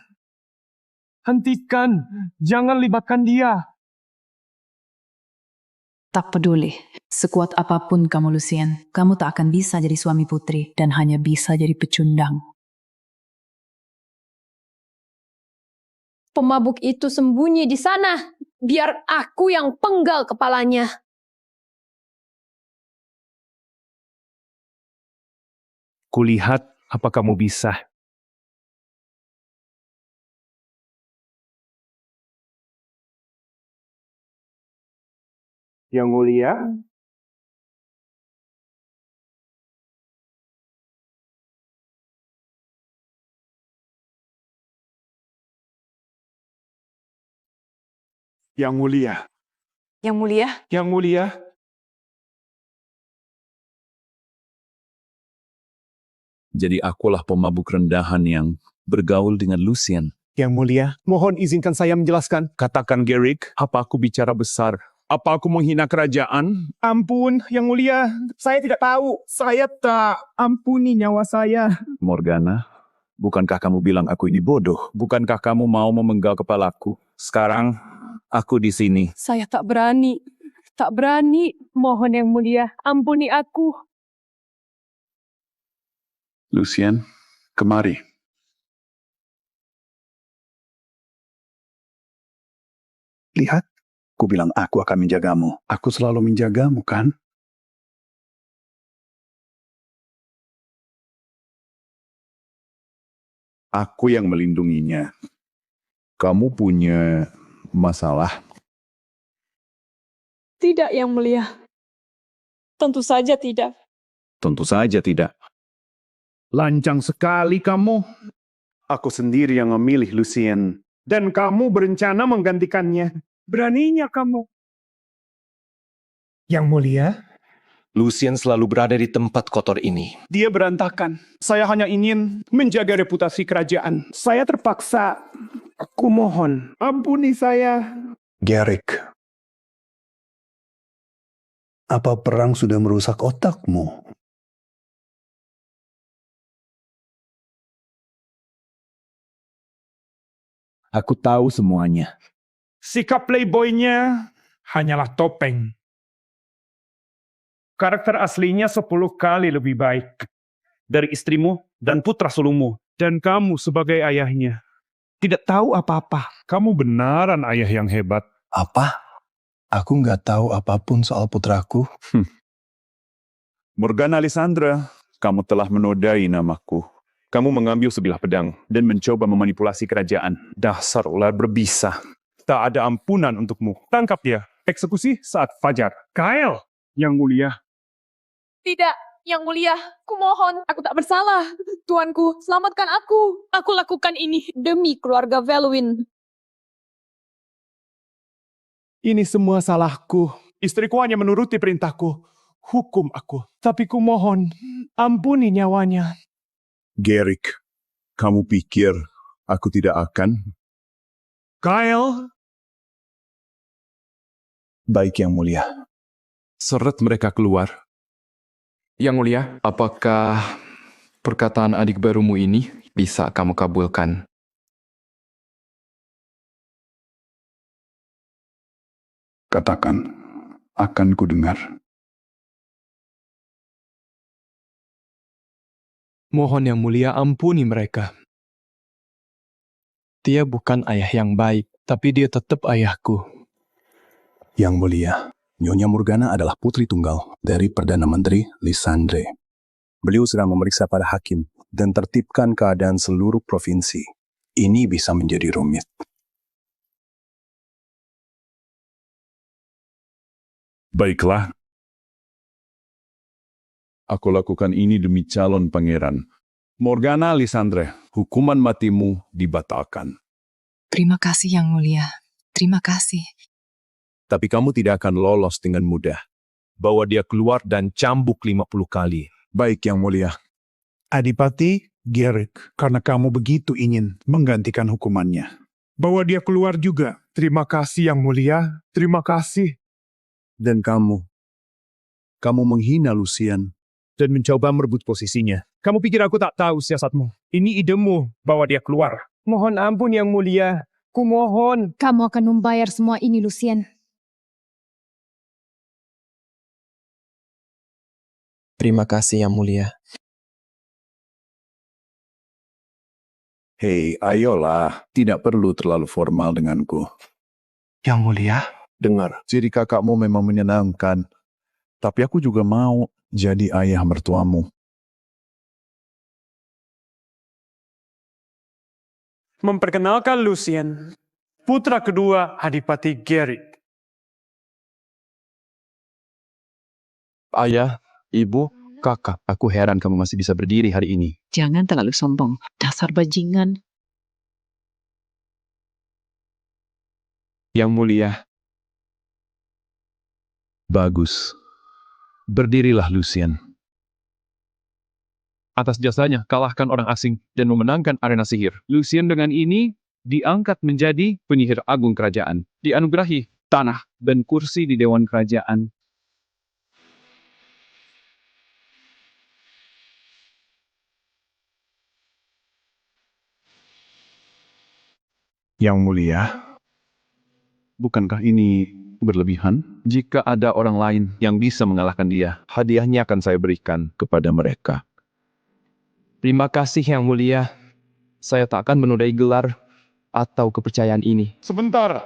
Hentikan. Jangan libatkan dia. Tak peduli, sekuat apapun kamu Lucien, kamu tak akan bisa jadi suami putri dan hanya bisa jadi pecundang. Pemabuk itu sembunyi di sana. Biar aku yang penggal kepalanya. Kulihat apa kamu bisa. Yang mulia, Yang mulia, Yang mulia, yang mulia, Jadi akulah pemabuk rendahan yang bergaul dengan Lucien. Yang mulia, mohon izinkan saya menjelaskan. Katakan, Garrick, apa aku bicara besar? Apa aku menghina kerajaan? Ampun, Yang Mulia. Saya tidak tahu. Saya tak ampuni nyawa saya. Morgana, bukankah kamu bilang aku ini bodoh? Bukankah kamu mau memenggal kepalaku? Sekarang, aku di sini. Saya tak berani. Tak berani. Mohon Yang Mulia, ampuni aku. Lucien, kemari. Lihat, ku bilang aku akan menjagamu. Aku selalu menjagamu, kan? Aku yang melindunginya. Kamu punya masalah? Tidak, Yang Mulia. Tentu saja tidak. Tentu saja tidak. Lancang sekali kamu. Aku sendiri yang memilih Lucien. Dan kamu berencana menggantikannya. Beraninya kamu. Yang Mulia, Lucien selalu berada di tempat kotor ini. dia berantakan. Saya hanya ingin menjaga reputasi kerajaan. Saya terpaksa. Aku mohon, ampuni saya. Garrick, apa perang sudah merusak otakmu? Aku tahu semuanya. Sikap playboy-nya hanyalah topeng. Karakter aslinya 10 kali lebih baik dari istrimu dan putra sulungmu. Dan kamu sebagai ayahnya tidak tahu apa-apa. Kamu benaran ayah yang hebat. Apa? Aku nggak tahu apapun soal putraku. Morgana Lysandra, kamu telah menodai namaku. Kamu mengambil sebilah pedang dan mencoba memanipulasi kerajaan. Dasar ular berbisa. Tak ada ampunan untukmu. Tangkap dia. Eksekusi saat fajar. Kyle, Yang Mulia. Tidak, Yang Mulia. Kumohon, aku tak bersalah. Tuanku, selamatkan aku. Aku lakukan ini demi keluarga Velwin. Ini semua salahku. Istriku hanya menuruti perintahku. Hukum aku. Tapi kumohon, ampuni nyawanya. Garrick, kamu pikir aku tidak akan? Kyle. Baik, Yang Mulia. Seret mereka keluar. Yang Mulia, apakah perkataan adik barumu ini bisa kamu kabulkan? Katakan, akan ku dengar. mohon Yang Mulia ampuni mereka. Dia bukan ayah yang baik, tapi dia tetap ayahku. Yang Mulia, Nyonya Morgana adalah putri tunggal dari Perdana Menteri Lysandre. Beliau sedang memeriksa para hakim dan tertibkan keadaan seluruh provinsi. Ini bisa menjadi rumit. Baiklah. Aku lakukan ini demi calon pangeran. Morgana Lysandre, hukuman matimu dibatalkan. Terima kasih Yang Mulia. Terima kasih. Tapi kamu tidak akan lolos dengan mudah. Bawa dia keluar dan cambuk 50 kali. Baik, Yang Mulia. Adipati Garrick, karena kamu begitu ingin menggantikan hukumannya. Bawa dia keluar juga. Terima kasih Yang Mulia. Terima kasih. Dan kamu menghina Lucien dan mencoba merebut posisinya. Kamu pikir aku tak tahu siasatmu? Ini idemu, bawa dia keluar. Mohon ampun Yang Mulia, Kumohon. Kamu akan membayar semua ini, Lucien. Terima kasih, Yang Mulia. Hei, ayolah. Tidak perlu terlalu formal denganku. Yang Mulia, Dengar, jadi kakakmu memang menyenangkan. Tapi aku juga mau jadi ayah mertuamu. Memperkenalkan Lucien, putra kedua Adipati Gerik. Ayah, ibu, kakak, aku heran kamu masih bisa berdiri hari ini. Jangan terlalu sombong. Dasar bajingan. Yang Mulia. Bagus. Berdirilah, Lucien. Atas jasanya kalahkan orang asing dan memenangkan arena sihir. Lucien dengan ini diangkat menjadi penyihir agung kerajaan. Dianugerahi tanah dan kursi di Dewan Kerajaan. Yang Mulia, bukankah ini berlebihan? Jika ada orang lain yang bisa mengalahkan dia, hadiahnya akan saya berikan kepada mereka. Terima kasih, Yang Mulia. Saya tak akan menodai gelar atau kepercayaan ini. Sebentar.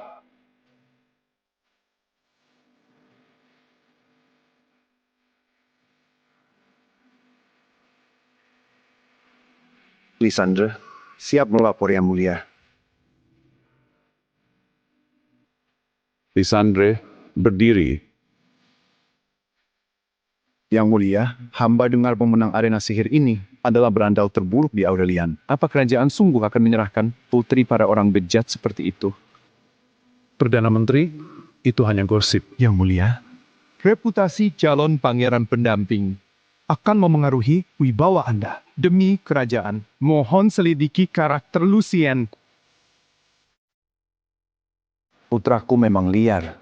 Lisandre, siap melapor Yang Mulia. Lisandre, berdiri. Yang Mulia, hamba dengar pemenang arena sihir ini adalah berandal terburuk di Aurelian. Apa kerajaan sungguh akan menyerahkan putri para orang bejat seperti itu? Perdana Menteri, itu hanya gosip. Yang Mulia, Reputasi calon pangeran pendamping akan memengaruhi wibawa Anda. Demi kerajaan, mohon selidiki karakter Lucien. Putraku memang liar.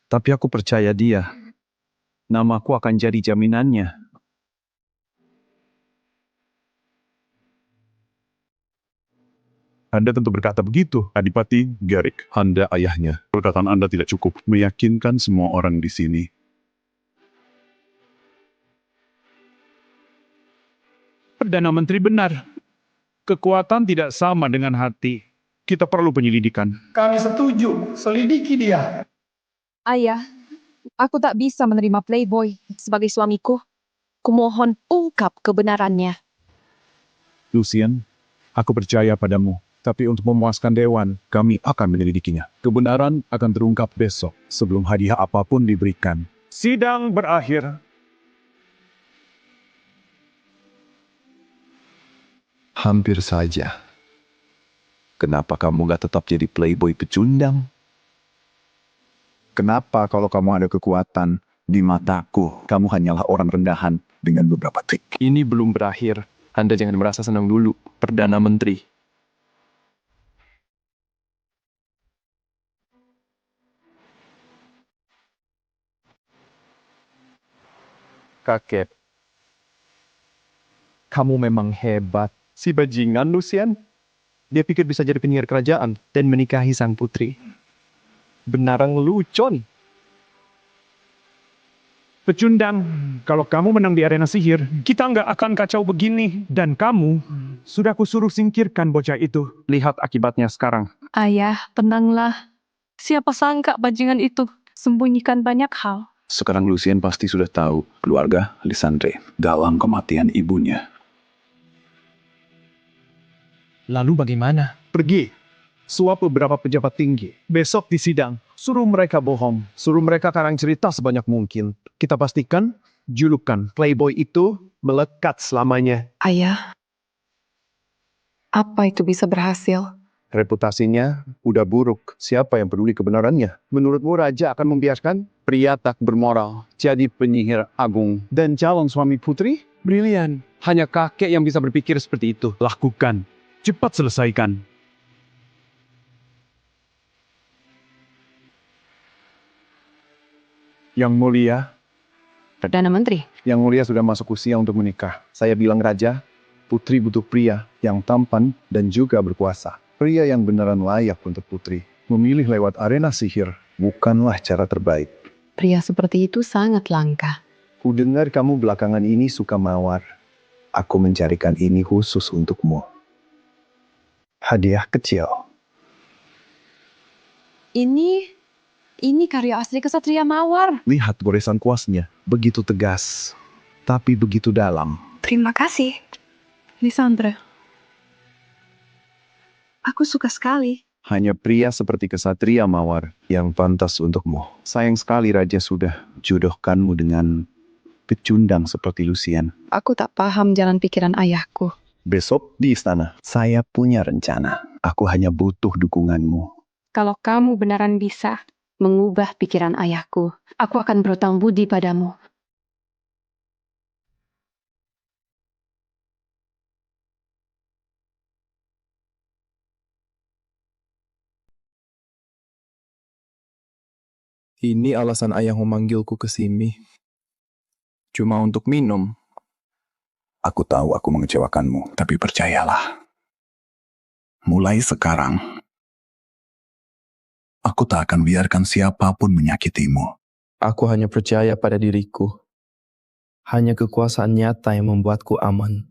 Tapi aku percaya dia. Namaku akan jadi jaminannya. Anda tentu berkata begitu, Adipati Gerik. Anda ayahnya. Perkataan Anda tidak cukup meyakinkan semua orang di sini. Perdana Menteri benar. Kekuatan tidak sama dengan hati. Kita perlu penyelidikan. Kami setuju, selidiki dia. Ayah, aku tak bisa menerima playboy sebagai suamiku. Kumohon ungkap kebenarannya. Lucien, aku percaya padamu. Tapi untuk memuaskan Dewan, kami akan menyelidikinya. Kebenaran akan terungkap besok, sebelum hadiah apapun diberikan. Sidang berakhir. Hampir saja. Kenapa kamu gak tetap jadi playboy pecundang? Kenapa kalau kamu ada kekuatan, di mataku kamu hanyalah orang rendahan dengan beberapa trik? Ini belum berakhir. Anda jangan merasa senang dulu, Perdana Menteri. Kakek, kamu memang hebat. Si bajingan Lucien, dia pikir bisa jadi penyihir kerajaan dan menikahi sang putri. Benaran lucon. Pecundang, kalau kamu menang di arena sihir, kita nggak akan kacau begini. Dan kamu, sudah kusuruh singkirkan bocah itu. Lihat akibatnya sekarang. Ayah, tenanglah. Siapa sangka bajingan itu sembunyikan banyak hal. Sekarang Lucien pasti sudah tahu keluarga Lisandre dalam kematian ibunya. Lalu bagaimana? Pergi. Suap beberapa pejabat tinggi. Besok di sidang, suruh mereka bohong. Suruh mereka karang cerita sebanyak mungkin. Kita pastikan julukan playboy itu melekat selamanya. Ayah, apa itu bisa berhasil? Reputasinya udah buruk. Siapa yang peduli kebenarannya? Menurutmu raja akan membiarkan pria tak bermoral jadi penyihir agung dan calon suami putri? Brilian. Hanya kakek yang bisa berpikir seperti itu. Lakukan. Cepat selesaikan. Yang Mulia, Perdana Menteri. Yang Mulia sudah masuk usia untuk menikah. Saya bilang raja, putri butuh pria yang tampan dan juga berkuasa. Pria yang beneran layak untuk putri. Memilih lewat arena sihir bukanlah cara terbaik. Pria seperti itu sangat langka. Ku dengar kamu belakangan ini suka mawar. Aku mencarikan ini khusus untukmu. Hadiah kecil. Ini karya asli kesatria mawar. Lihat goresan kuasnya, begitu tegas, tapi begitu dalam. Terima kasih. Lisandre. Aku suka sekali. Hanya pria seperti kesatria mawar yang pantas untukmu. Sayang sekali Raja sudah jodohkanmu dengan pecundang seperti Lucien. Aku tak paham jalan pikiran ayahku. Besok di istana, saya punya rencana. Aku hanya butuh dukunganmu. Kalau kamu beneran bisa mengubah pikiran ayahku, aku akan berutang budi padamu. Ini alasan ayah memanggilku ke sini. Cuma untuk minum. Aku tahu aku mengecewakanmu, tapi percayalah. Mulai sekarang, aku tak akan biarkan siapapun menyakitimu. Aku hanya percaya pada diriku. Hanya kekuasaan nyata yang membuatku aman.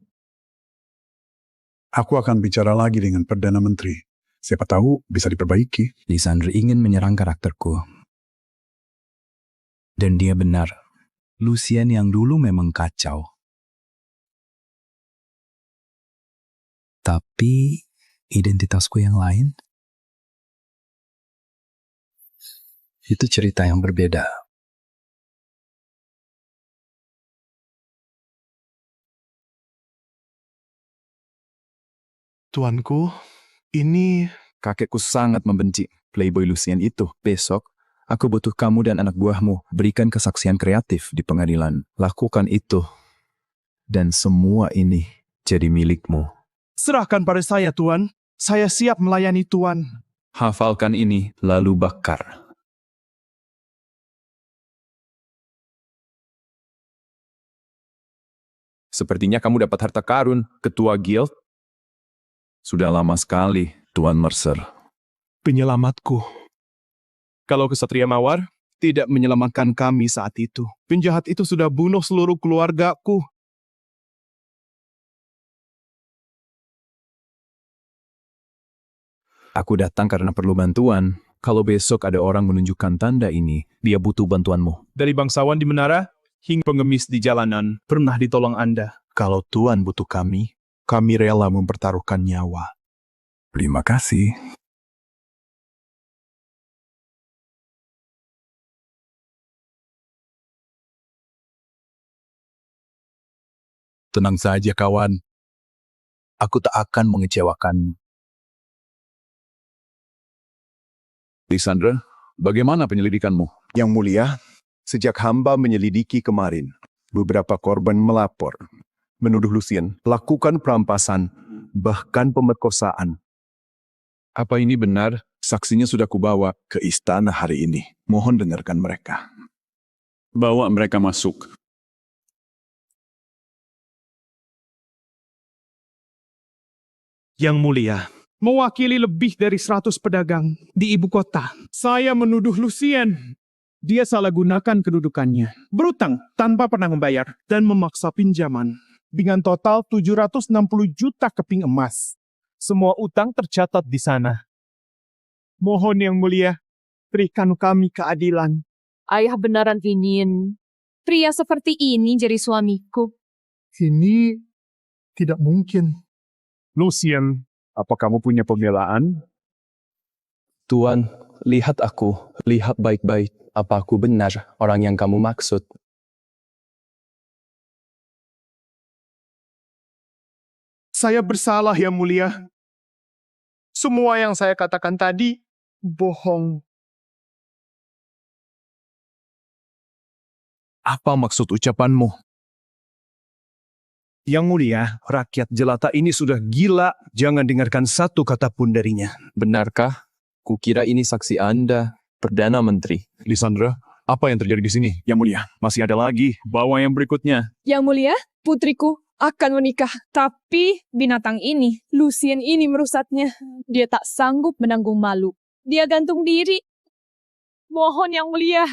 Aku akan bicara lagi dengan Perdana Menteri. Siapa tahu bisa diperbaiki. Lisandre ingin menyerang karakterku. Dan dia benar. Lucien yang dulu memang kacau. Tapi identitasku yang lain? Itu cerita yang berbeda. Tuanku, ini... Kakekku sangat membenci Playboy Lucien itu. Besok, aku butuh kamu dan anak buahmu berikan kesaksian kreatif di pengadilan. Lakukan itu. Dan semua ini jadi milikmu. Serahkan pada saya, Tuan. Saya siap melayani Tuan. Hafalkan ini, lalu bakar. Sepertinya kamu dapat harta karun, Ketua Guild. Sudah lama sekali, Tuan Mercer. Penyelamatku. Kalau kesatria mawar tidak menyelamatkan kami saat itu, penjahat itu sudah bunuh seluruh keluargaku. Aku datang karena perlu bantuan. Kalau besok ada orang menunjukkan tanda ini, dia butuh bantuanmu. Dari bangsawan di menara hingga pengemis di jalanan pernah ditolong Anda. Kalau Tuan butuh kami rela mempertaruhkan nyawa. Terima kasih. Tenang saja, kawan. Aku tak akan mengecewakanmu. Lisandre, bagaimana penyelidikanmu? Yang mulia, sejak hamba menyelidiki kemarin, beberapa korban melapor, menuduh Lucien melakukan perampasan, bahkan pemerkosaan. Apa ini benar? Saksinya sudah kubawa ke istana hari ini. Mohon dengarkan mereka. Bawa mereka masuk. Yang mulia, mewakili lebih dari 100 pedagang di ibu kota, saya menuduh Lucien. Dia salah gunakan kedudukannya, berutang tanpa pernah membayar, dan memaksa pinjaman. Dengan total 760 juta keping emas. Semua utang tercatat di sana. Mohon yang mulia, berikan kami keadilan. Ayah beneran ingin pria seperti ini jadi suamiku. Ini tidak mungkin. Lucien, apa kamu punya pembelaan? Tuan, lihat aku. Lihat baik-baik. Apa aku benar orang yang kamu maksud? Saya bersalah, yang mulia. Semua yang saya katakan tadi bohong. Apa maksud ucapanmu? Yang mulia, rakyat jelata ini sudah gila. Jangan dengarkan satu kata pun darinya. Benarkah? Kukira ini saksi Anda, Perdana Menteri. Lisandre, apa yang terjadi di sini? Yang mulia, masih ada lagi. Bawa yang berikutnya. Yang mulia, putriku, akan menikah. Tapi binatang ini, Lucien ini merusaknya. Dia tak sanggup menanggung malu. Dia gantung diri. Mohon Yang Mulia.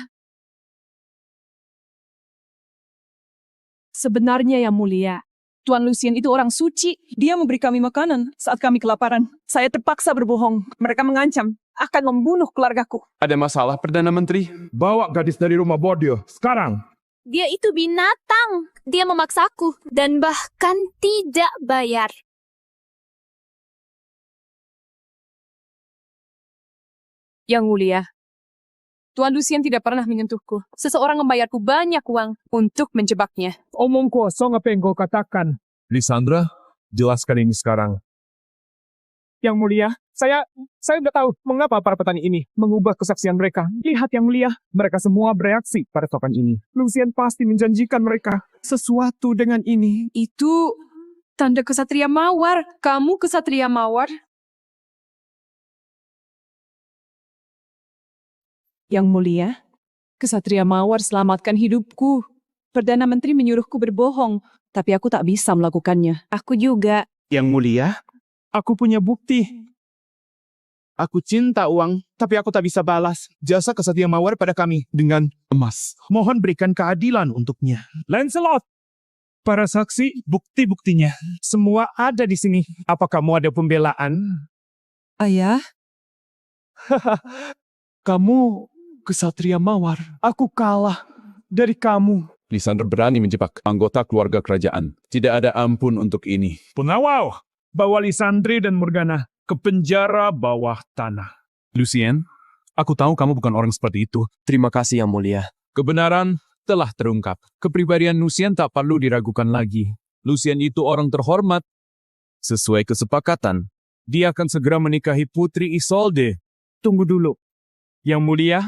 Sebenarnya Yang Mulia, Tuan Lucien itu orang suci. Dia memberi kami makanan saat kami kelaparan. Saya terpaksa berbohong. Mereka mengancam akan membunuh keluargaku. Ada masalah, Perdana Menteri? Bawa gadis dari rumah Bordeaux, sekarang. Dia itu binatang. Dia memaksaku dan bahkan tidak bayar. Yang Mulia, Tuan Lucien tidak pernah menyentuhku. Seseorang membayarku banyak uang untuk menjebaknya. Omong kosong apa yang kau katakan? Lisandra, jelaskan ini sekarang. Yang Mulia, saya udah tahu mengapa para petani ini mengubah kesaksian mereka. Lihat Yang Mulia, mereka semua bereaksi pada token ini. Lucien pasti menjanjikan mereka sesuatu dengan ini. Itu tanda kesatria mawar. Kamu kesatria mawar? Yang Mulia, kesatria mawar selamatkan hidupku. Perdana Menteri menyuruhku berbohong, tapi aku tak bisa melakukannya. Aku juga. Yang Mulia, aku punya bukti. Aku cinta uang, tapi aku tak bisa balas jasa kesatria mawar pada kami dengan emas. Mohon berikan keadilan untuknya. Lancelot, para saksi, bukti-buktinya. Semua ada di sini. Apa kamu ada pembelaan? Ayah? Kamu kesatria mawar. Aku kalah dari kamu. Lisandra berani menjebak anggota keluarga kerajaan. Tidak ada ampun untuk ini. Pengawal, bawa Lisandre dan Morgana ke penjara bawah tanah. Lucien, aku tahu kamu bukan orang seperti itu. Terima kasih Yang Mulia. Kebenaran telah terungkap. Kepribadian Lucien tak perlu diragukan lagi. Lucien itu orang terhormat. Sesuai kesepakatan, dia akan segera menikahi Putri Isolde. Tunggu dulu. Yang Mulia,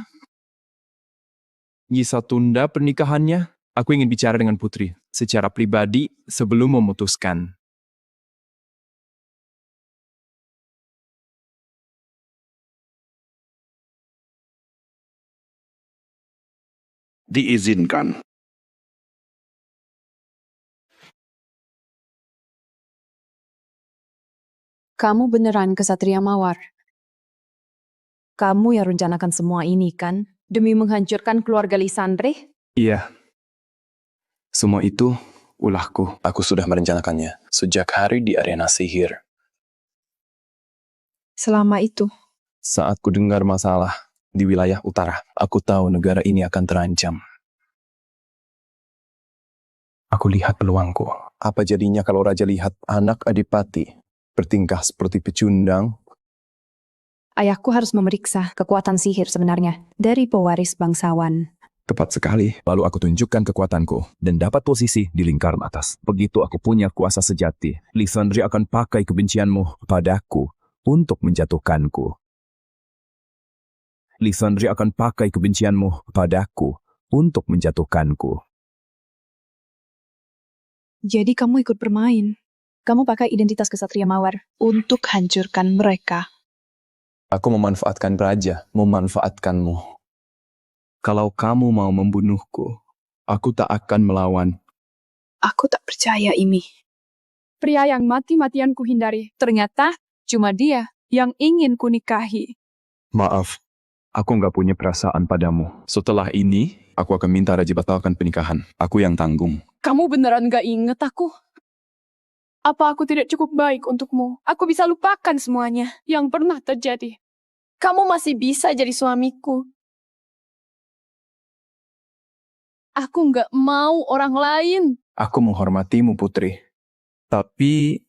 Bisa tunda pernikahannya? Aku ingin bicara dengan Putri secara pribadi sebelum memutuskan. Diizinkan. Kamu beneran kesatria mawar? Kamu yang rencanakan semua ini kan? Demi menghancurkan keluarga Lisandre? Iya. Semua itu ulahku. Aku sudah merencanakannya sejak hari di arena sihir. Selama itu? Saat ku dengar masalah di wilayah utara, aku tahu negara ini akan terancam. Aku lihat peluangku. Apa jadinya kalau Raja lihat anak Adipati bertingkah seperti pecundang? Ayahku harus memeriksa kekuatan sihir sebenarnya dari pewaris bangsawan. Tepat sekali. Lalu aku tunjukkan kekuatanku dan dapat posisi di lingkaran atas. Begitu aku punya kuasa sejati, Lisandre akan pakai kebencianmu padaku untuk menjatuhkanku. Lisandre akan pakai kebencianmu padaku untuk menjatuhkanku. Jadi kamu ikut bermain. Kamu pakai identitas kesatria mawar untuk hancurkan mereka. Aku memanfaatkan raja, memanfaatkanmu. Kalau kamu mau membunuhku, aku tak akan melawan. Aku tak percaya ini. Pria yang mati-matian kuhindari, ternyata cuma dia yang ingin kunikahi. Maaf, aku nggak punya perasaan padamu. Setelah ini, aku akan minta Raja batalkan pernikahan. Aku yang tanggung. Kamu beneran gak inget aku? Apa aku tidak cukup baik untukmu? Aku bisa lupakan semuanya yang pernah terjadi. Kamu masih bisa jadi suamiku. Aku nggak mau orang lain. Aku menghormatimu, Putri. Tapi,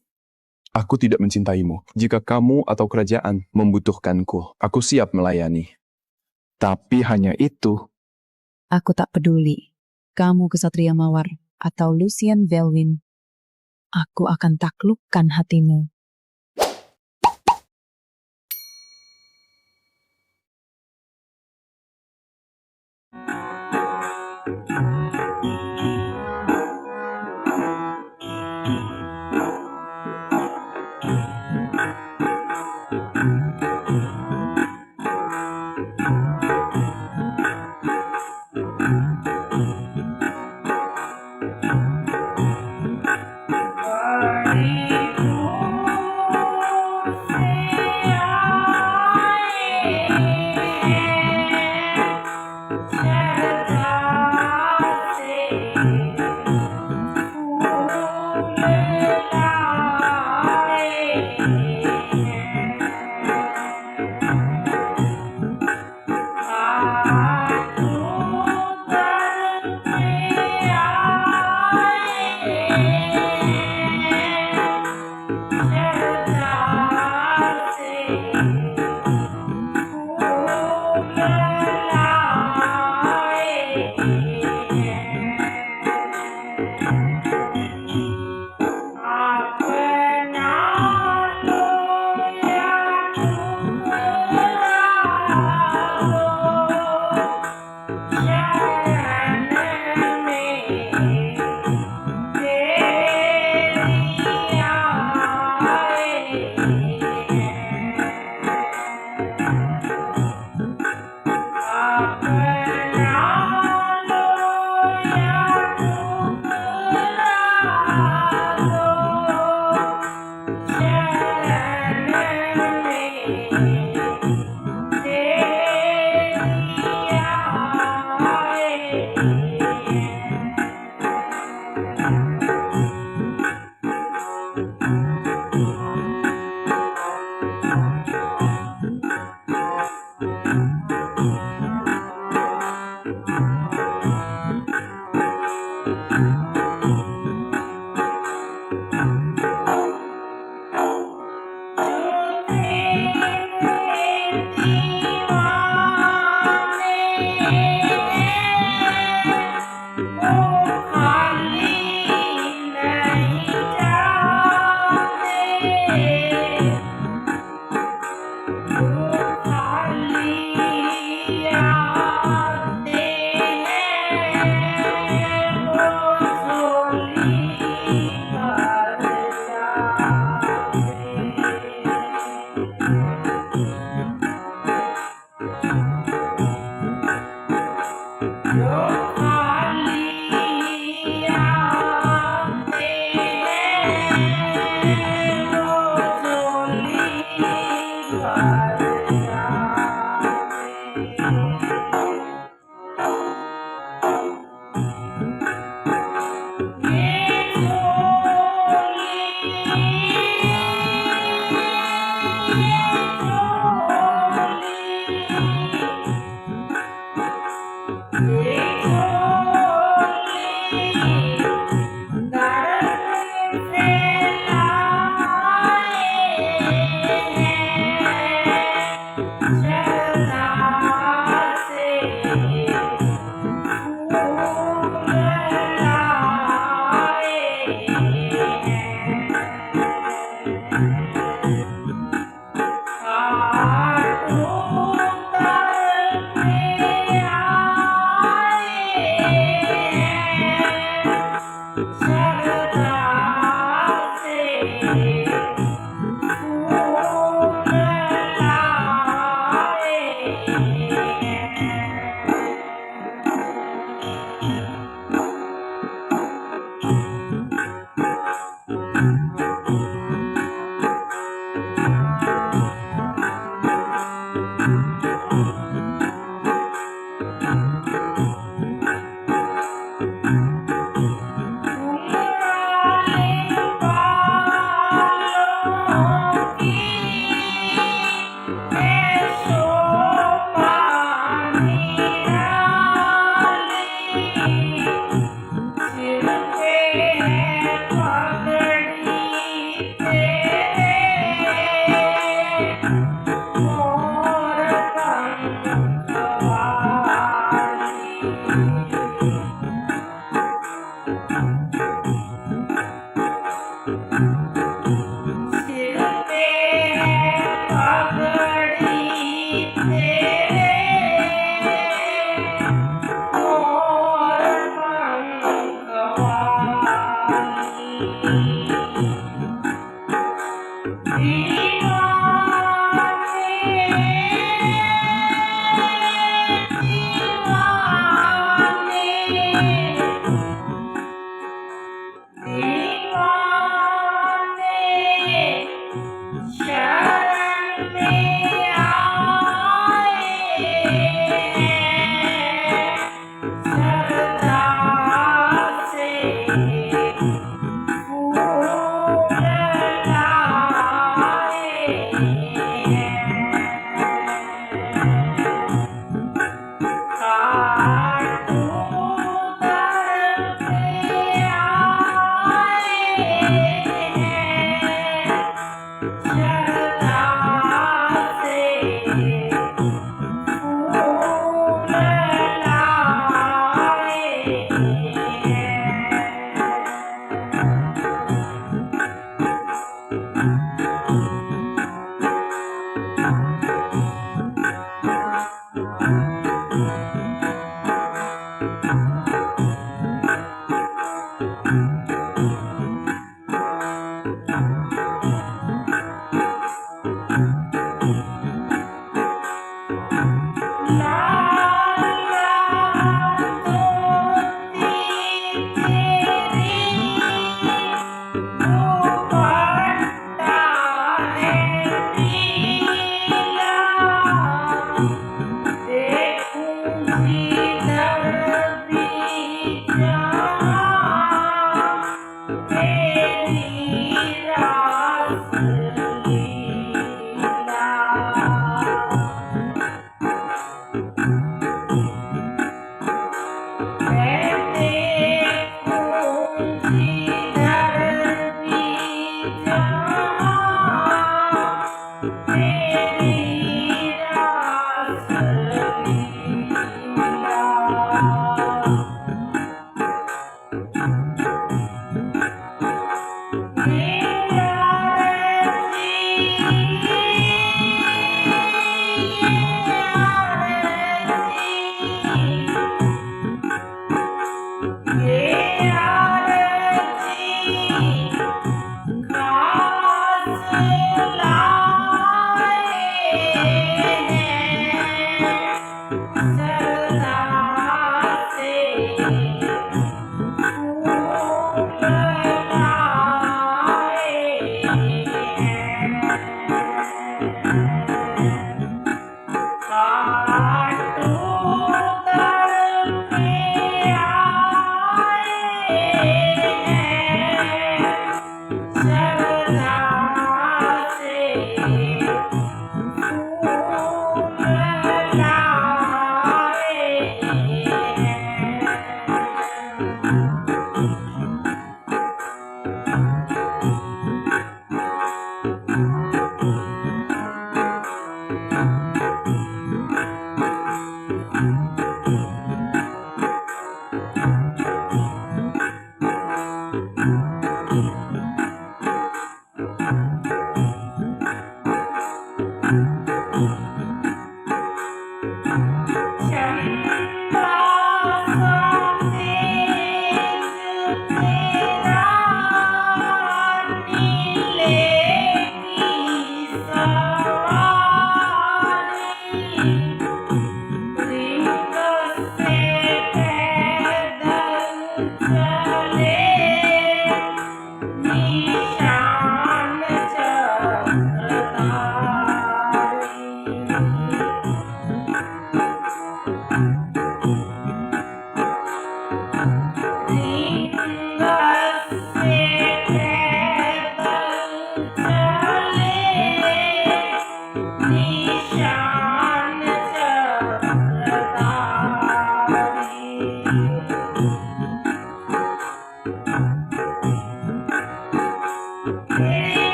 aku tidak mencintaimu. Jika kamu atau kerajaan membutuhkanku, aku siap melayani. Tapi hanya itu. Aku tak peduli. Kamu kesatria mawar atau Lucien Velwin. Aku akan taklukkan hatimu.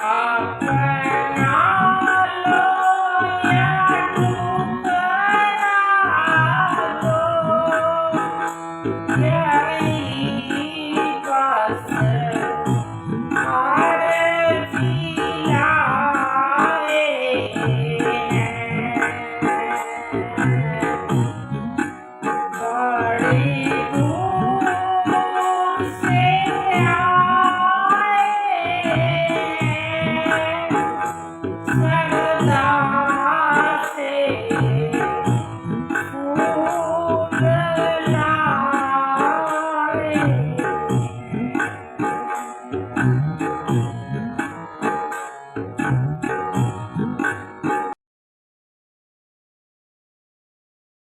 Amen.